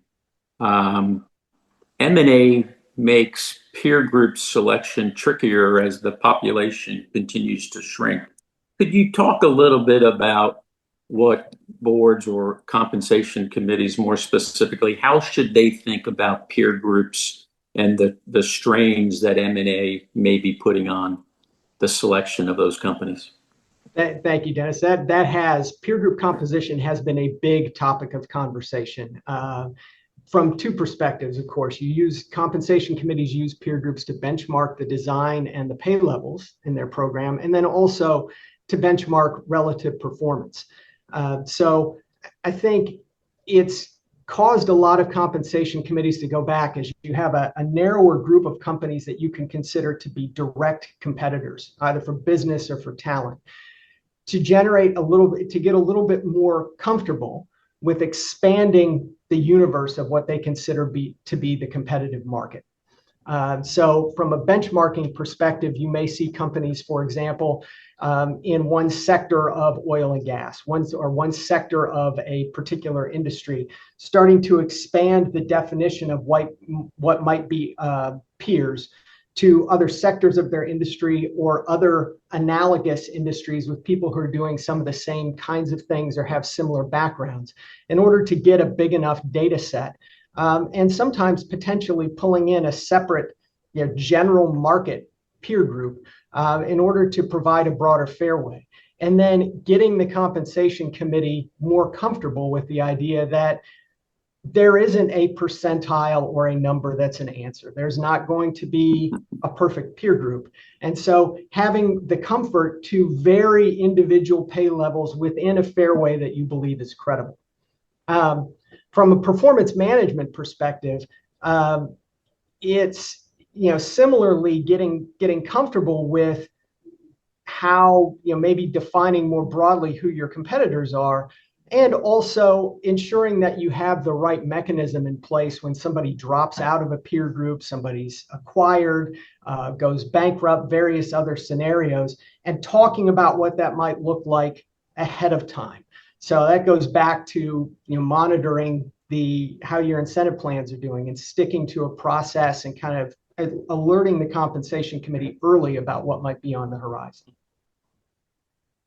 M&A makes peer group selection trickier as the population continues to shrink. Could you talk a little bit about what boards or compensation committees, more specifically, how should they think about peer groups and the strains that M&A may be putting on the selection of those companies? Thank you, Dennis. Peer group composition has been a big topic of conversation from two perspectives, of course. Compensation committees use peer groups to benchmark the design and the pay levels in their program, and then also to benchmark relative performance. So I think it's caused a lot of compensation committees to go back as you have a narrower group of companies that you can consider to be direct competitors, either for business or for talent, to get a little bit more comfortable with expanding the universe of what they consider to be the competitive market. So from a benchmarking perspective, you may see companies, for example, in one sector of oil and gas, one sector of a particular industry, starting to expand the definition of what might be peers to other sectors of their industry or other analogous industries with people who are doing some of the same kinds of things or have similar backgrounds in order to get a big enough data set. And sometimes potentially pulling in a separate general market peer group in order to provide a broader fairway. And then getting the compensation committee more comfortable with the idea that there isn't a percentile or a number that's an answer. There's not going to be a perfect peer group. And so having the comfort to vary individual pay levels within a fairway that you believe is credible. From a performance management perspective, it's similarly getting comfortable with how maybe defining more broadly who your competitors are, and also ensuring that you have the right mechanism in place when somebody drops out of a peer group, somebody's acquired, goes bankrupt, various other scenarios, and talking about what that might look like ahead of time. So that goes back to monitoring how your incentive plans are doing and sticking to a process and kind of alerting the compensation committee early about what might be on the horizon.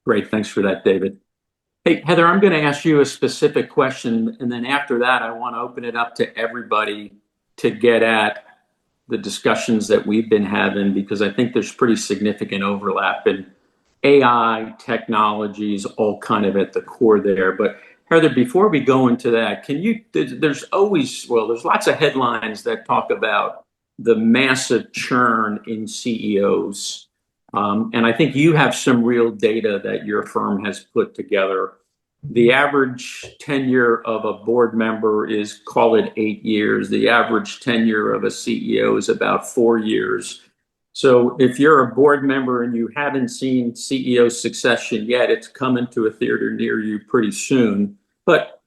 Great, thanks for that, David. Hey, Heather, I'm going to ask you a specific question, and then after that, I want to open it up to everybody to get at the discussions that we've been having, because I think there's pretty significant overlap, and AI technologies all kind of at the core there. But Heather, before we go into that, there's lots of headlines that talk about the massive churn in CEOs. And I think you have some real data that your firm has put together. The average tenure of a board member is, call it 8 years. The average tenure of a CEO is about 4 years. So if you're a board member and you haven't seen CEO succession yet, it's coming to a theater near you pretty soon. But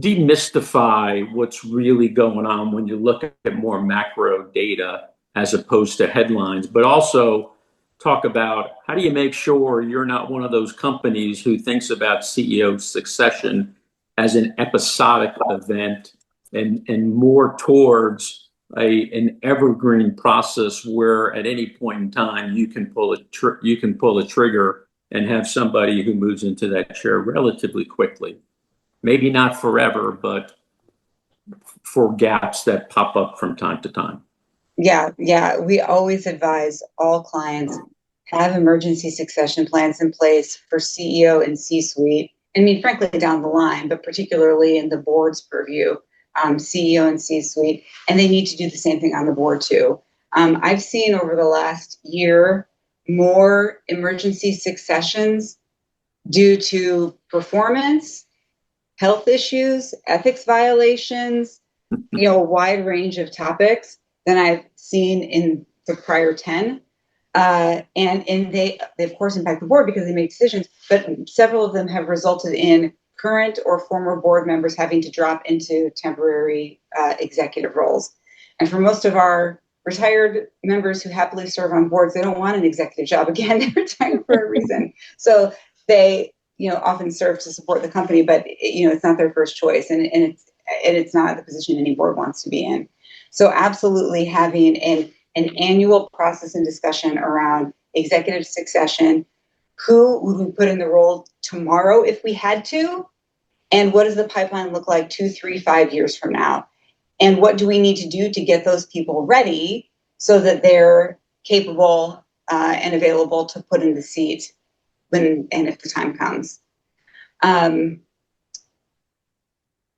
demystify what's really going on when you look at more macro data as opposed to headlines, but also talk about how do you make sure you're not one of those companies who thinks about CEO succession as an episodic event and more towards an evergreen process where at any point in time you can pull a trigger and have somebody who moves into that chair relatively quickly. Maybe not forever, but for gaps that pop up from time to time. Yeah. We always advise all clients have emergency succession plans in place for CEO and C-suite. I mean, frankly, down the line, but particularly in the board's purview, CEO and C-suite, and they need to do the same thing on the board too. I've seen over the last year more emergency successions due to performance, health issues, ethics violations, a wide range of topics than I've seen in the prior 10. And they of course impact the board because they make decisions, but several of them have resulted in current or former board members having to drop into temporary executive roles. And for most of our retired members who happily serve on boards, they don't want an executive job again. They're retired for a reason. So they, often serve to support the company, but it's not their first choice, and it's not the position any board wants to be in. So absolutely having an annual process and discussion around executive succession. Who would we put in the role tomorrow if we had to? And what does the pipeline look like 2, 3, 5 years from now? And what do we need to do to get those people ready so that they're capable and available to put in the seat when and if the time comes?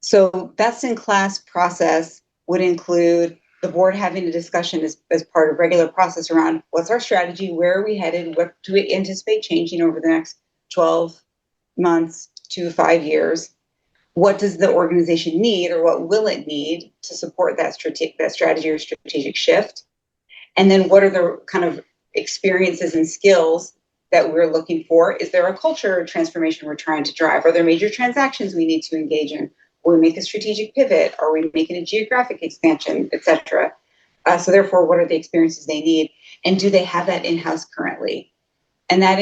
So best-in-class process would include the board having a discussion as part of regular process around what's our strategy, where are we headed, what do we anticipate changing over the next 12 months to 5 years, what does the organization need or what will it need to support that strategy or strategic shift, and then what are the kind of experiences and skills that we're looking for. Is there a culture transformation we're trying to drive? Are there major transactions we need to engage in? Will we make a strategic pivot? Are we making a geographic expansion, et cetera? So therefore, what are the experiences they need? And do they have that in-house currently? And that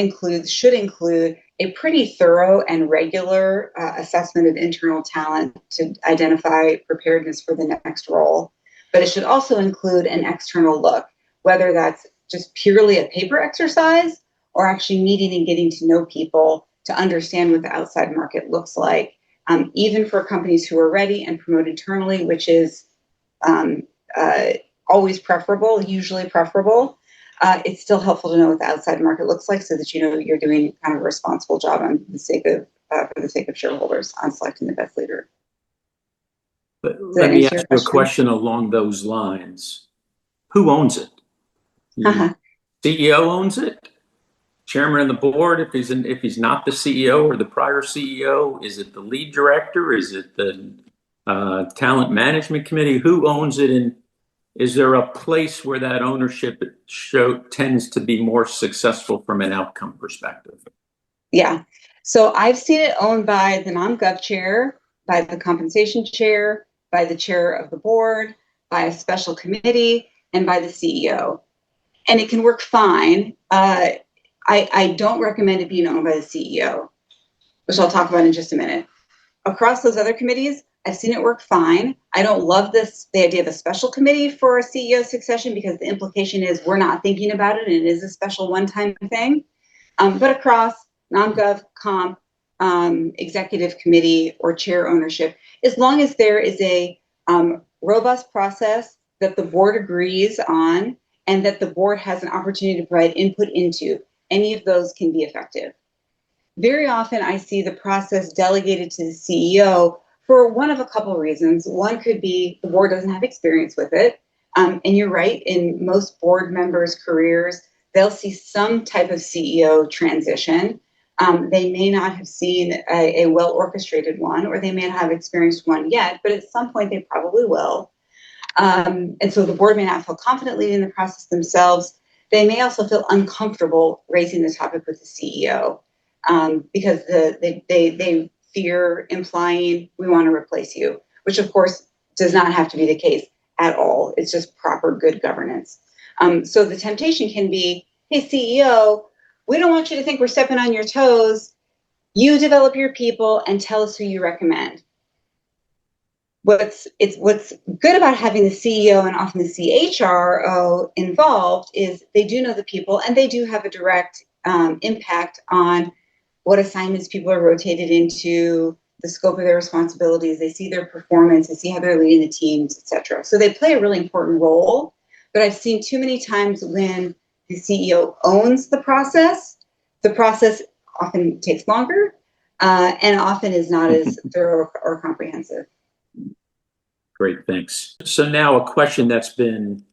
should include a pretty thorough and regular assessment of internal talent to identify preparedness for the next role. But it should also include an external look, whether that's just purely a paper exercise or actually meeting and getting to know people to understand what the outside market looks like. Even for companies who are ready and promote internally, which is always preferable, usually preferable, it's still helpful to know what the outside market looks like so that you're doing kind of a responsible job for the sake of shareholders on selecting the best leader. But let me ask you a question along those lines. Who owns it? The CEO owns it? Chairman of the board, if he's not the CEO or the prior CEO? Is it the lead director? Is it the talent management committee? Who owns it? And is there a place where that ownership tends to be more successful from an outcome perspective? Yeah. So I've seen it owned by the NomGov chair, by the compensation chair, by the chair of the board, by a special committee, and by the CEO. And it can work fine. I don't recommend it being owned by the CEO, which I'll talk about in just a minute. Across those other committees, I've seen it work fine. I don't love the idea of a special committee for a CEO succession because the implication is we're not thinking about it and it is a special one-time thing. But across NomGov, Comp, executive committee, or chair ownership, as long as there is a robust process that the board agrees on and that the board has an opportunity to provide input into, any of those can be effective. Very often I see the process delegated to the CEO for one of a couple of reasons. One could be the board doesn't have experience with it. And you're right, in most board members' careers, they'll see some type of CEO transition. They may not have seen a well-orchestrated one, or they may not have experienced one yet, but at some point they probably will. And so the board may not feel confident leading the process themselves. They may also feel uncomfortable raising the topic with the CEO because they fear implying we want to replace you, which of course does not have to be the case at all. It's just proper good governance. So the temptation can be, hey, CEO, we don't want you to think we're stepping on your toes. You develop your people and tell us who you recommend. What's good about having the CEO and often the CHRO involved is they do know the people and they do have a direct impact on what assignments people are rotated into, the scope of their responsibilities. They see their performance, they see how they're leading the teams, etc. So they play a really important role. But I've seen too many times when the CEO owns the process often takes longer and often is not as thorough or comprehensive. Great, thanks. So now a question that's been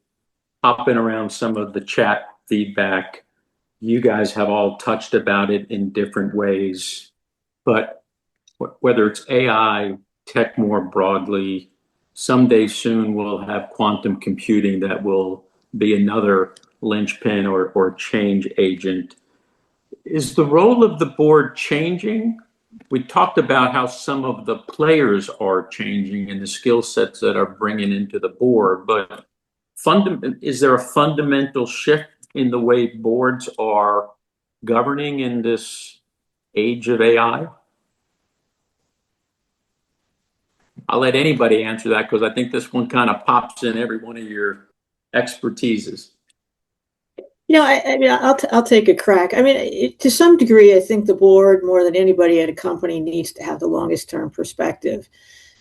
hopping around some of the chat feedback. you guys have all touched about it in different ways, but whether it's AI, tech more broadly, someday soon we'll have quantum computing that will be another linchpin or change agent. Is the role of the board changing? We talked about how some of the players are changing and the skill sets that are bringing into the board, but is there a fundamental shift in the way boards are governing in this age of AI? I'll let anybody answer that because I think this one kind of pops in every one of your expertises. I'll take a crack. To some degree, I think the board, more than anybody at a company, needs to have the longest term perspective.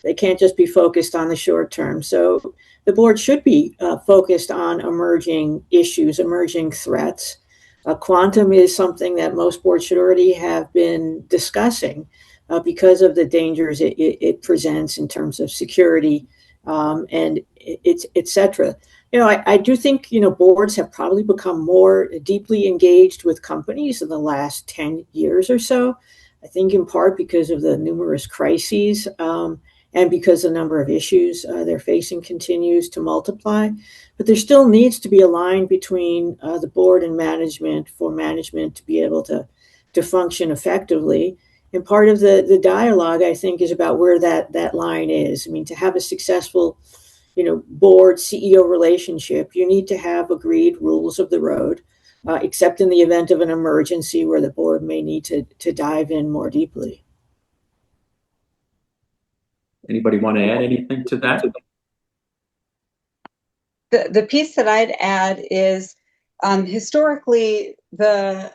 They can't just be focused on the short term. So the board should be focused on emerging issues, emerging threats. Quantum is something that most boards should already have been discussing because of the dangers it presents in terms of security and et cetera. I do think, boards have probably become more deeply engaged with companies in the last 10 years or so. I think in part because of the numerous crises and because the number of issues they're facing continues to multiply. But there still needs to be a line between the board and management for management to be able to function effectively. And part of the dialogue, I think, is about where that line is. To have a successful board CEO relationship, you need to have agreed rules of the road, except in the event of an emergency where the board may need to dive in more deeply. Anybody want to add anything to that? The piece that I'd add is historically the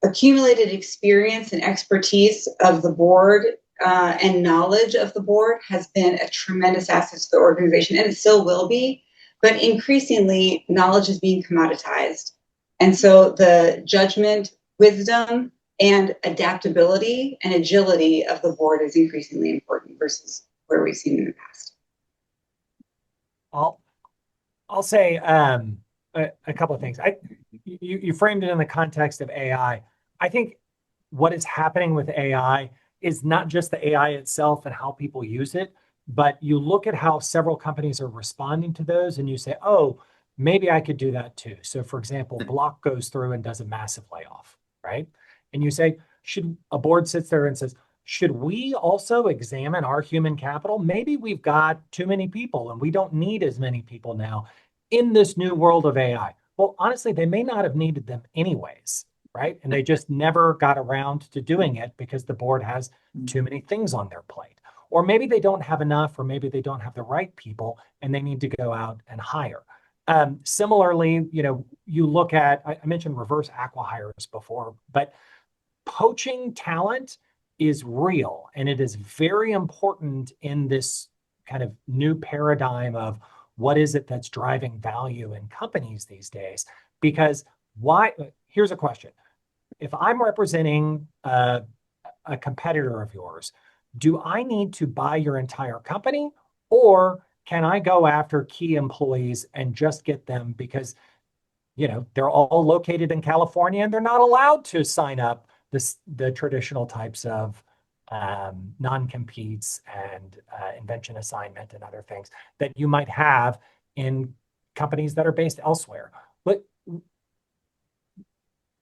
accumulated experience and expertise of the board and knowledge of the board has been a tremendous asset to the organization, and it still will be. But increasingly, knowledge is being commoditized. And so the judgment, wisdom, and adaptability and agility of the board is increasingly important versus where we've seen in the past. I'll say a couple of things. You framed it in the context of AI. I think what is happening with AI is not just the AI itself and how people use it, but you look at how several companies are responding to those and you say, oh, maybe I could do that too. So for example, Block goes through and does a massive layoff, right? And you say, a board sits there and says, should we also examine our human capital? Maybe we've got too many people and we don't need as many people now in this new world of AI. Well, honestly, they may not have needed them anyways, right? And they just never got around to doing it because the board has too many things on their plate. Or maybe they don't have enough, or maybe they don't have the right people and they need to go out and hire. Similarly, you look at, I mentioned reverse acqui-hires before, but poaching talent is real. And it is very important in this kind of new paradigm of what is it that's driving value in companies these days? Because here's a question. If I'm representing a competitor of yours, do I need to buy your entire company, or can I go after key employees and just get them because, they're all located in California and they're not allowed to sign up the traditional types of non-competes and invention assignment and other things that you might have in companies that are based elsewhere. But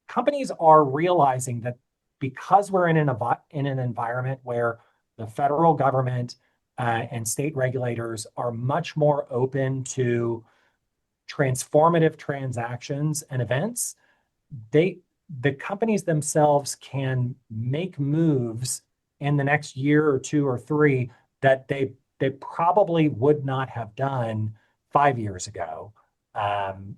companies are realizing that because we're in an environment where the federal government and state regulators are much more open to transformative transactions and events, the companies themselves can make moves in the next year or two or three that they probably would not have done 5 years ago. And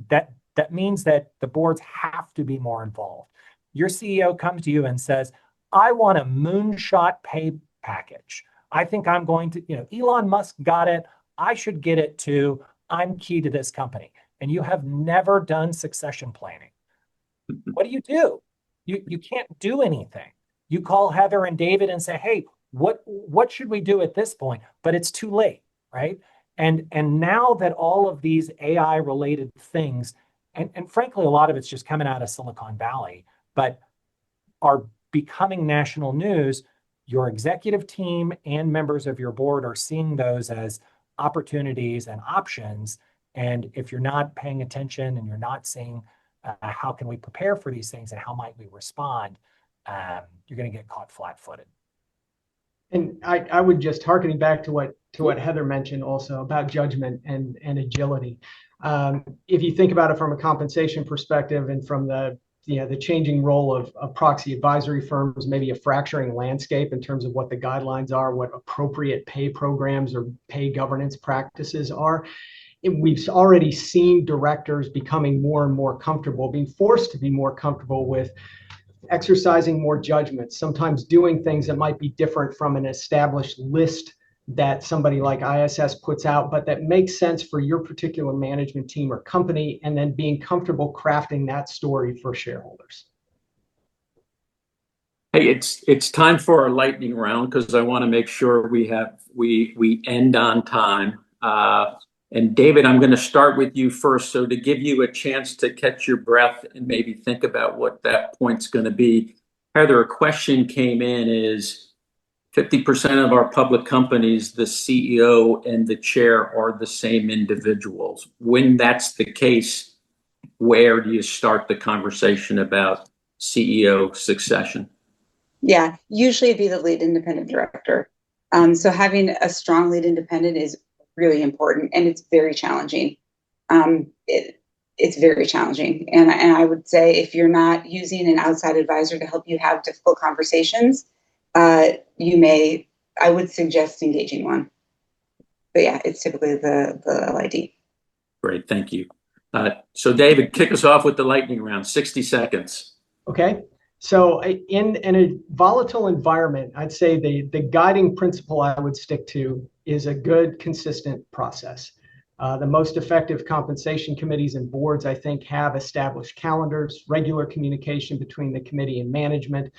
that means that the boards have to be more involved. Your CEO comes to you and says, I want a moonshot pay package. I think I'm going to, Elon Musk got it. I should get it too. I'm key to this company. And you have never done succession planning. What do? You can't do anything. You call Heather and David and say, hey, what should we do at this point? But it's too late, right? And now that all of these AI related things and frankly, a lot of it's just coming out of Silicon Valley, but are becoming national news. Your executive team and members of your board are seeing those as opportunities and options. And if you're not paying attention and you're not seeing how can we prepare for these things and how might we respond, you're going to get caught flat-footed. And I would just harkening back to what Heather mentioned also about judgment and agility. If you think about it from a compensation perspective and from the changing role of proxy advisory firms, maybe a fracturing landscape in terms of what the guidelines are, what appropriate pay programs or pay governance practices are. We've already seen directors becoming more and more comfortable, being forced to be more comfortable with exercising more judgment, sometimes doing things that might be different from an established list that somebody like ISS puts out, but that makes sense for your particular management team or company, and then being comfortable crafting that story for shareholders. Hey, it's time for our lightning round because I want to make sure we end on time. And David, I'm going to start with you first. So to give you a chance to catch your breath and maybe think about what that point's going to be. Heather, a question came in is 50% of our public companies, the CEO and the chair are the same individuals. When that's the case, where do you start the conversation about CEO succession? Yeah, usually it'd be the lead independent director. So having a strong lead independent is really important, and it's very challenging. It's very challenging, and I would say if you're not using an outside advisor to help you have difficult conversations, I would suggest engaging one. But yeah, it's typically the LID. Great, thank you. So David, kick us off with the lightning round. 60 seconds. Okay. So in a volatile environment, I'd say the guiding principle I would stick to is a good, consistent process. The most effective compensation committees and boards, I think, have established calendars, regular communication between the committee and management.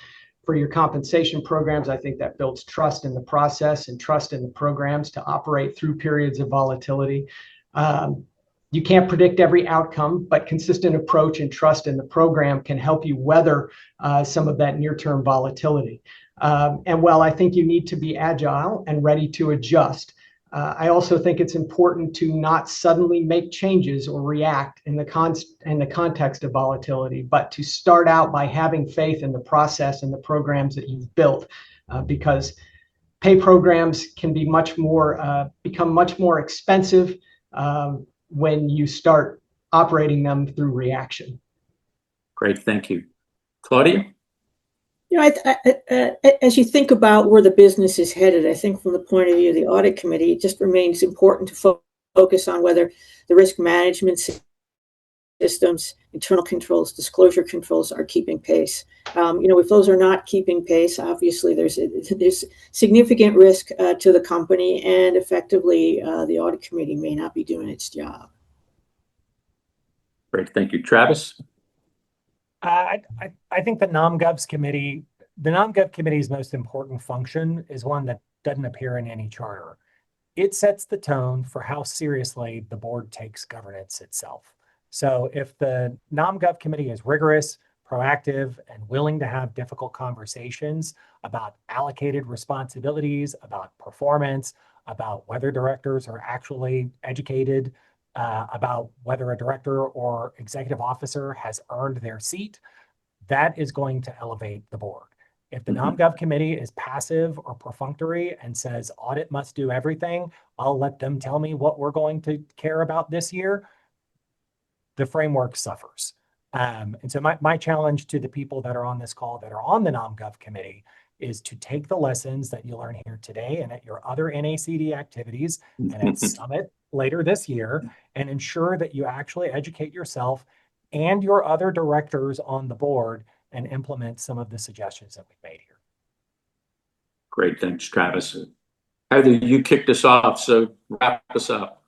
For your compensation programs, I think that builds trust in the process and trust in the programs to operate through periods of volatility. You can't predict every outcome, but consistent approach and trust in the program can help you weather some of that near-term volatility. And while I think you need to be agile and ready to adjust, I also think it's important to not suddenly make changes or react in the context of volatility, but to start out by having faith in the process and the programs that you've built, because pay programs can be become much more expensive when you start operating them through reaction. Great, thank you. Claudia? As you think about where the business is headed, I think from the point of view of the audit committee, it just remains important to focus on whether the risk management systems, internal controls, disclosure controls are keeping pace. If those are not keeping pace, obviously there's significant risk to the company, and effectively the audit committee may not be doing its job. Great, thank you. Travis? I think the NACD committee's most important function is one that doesn't appear in any charter. It sets the tone for how seriously the board takes governance itself. So if the NACD committee is rigorous, proactive, and willing to have difficult conversations about allocated responsibilities, about performance, about whether directors are actually educated, about whether a director or executive officer has earned their seat, that is going to elevate the board. If the NACD committee is passive or perfunctory and says audit must do everything, I'll let them tell me what we're going to care about this year, the framework suffers. And so my challenge to the people that are on this call that are on the NACD committee is to take the lessons that you learn here today and at your other NACD activities and at Summit later this year, and ensure that you actually educate yourself and your other directors on the board and implement some of the suggestions that we've made here. Great, thanks, Travis. Heather, you kicked us off, so wrap us up.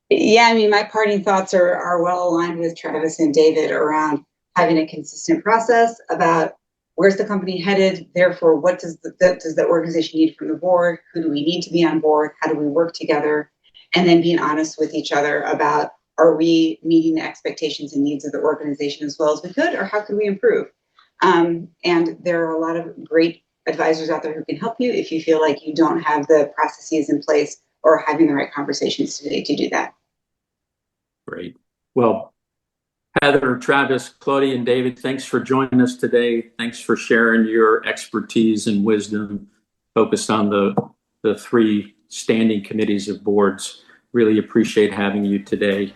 Yeah, my parting thoughts are well aligned with Travis and David around having a consistent process about where's the company headed, therefore what does the organization need from the board, who do we need to be on board, how do we work together, and then being honest with each other about are we meeting the expectations and needs of the organization as well as we could, or how can we improve? And there are a lot of great advisors out there who can help you if you feel like you don't have the processes in place or having the right conversations today to do that. Great. Well, Heather, Travis, Claudia, and David, thanks for joining us today. Thanks for sharing your expertise and wisdom focused on the three standing committees of boards. Really appreciate having you today.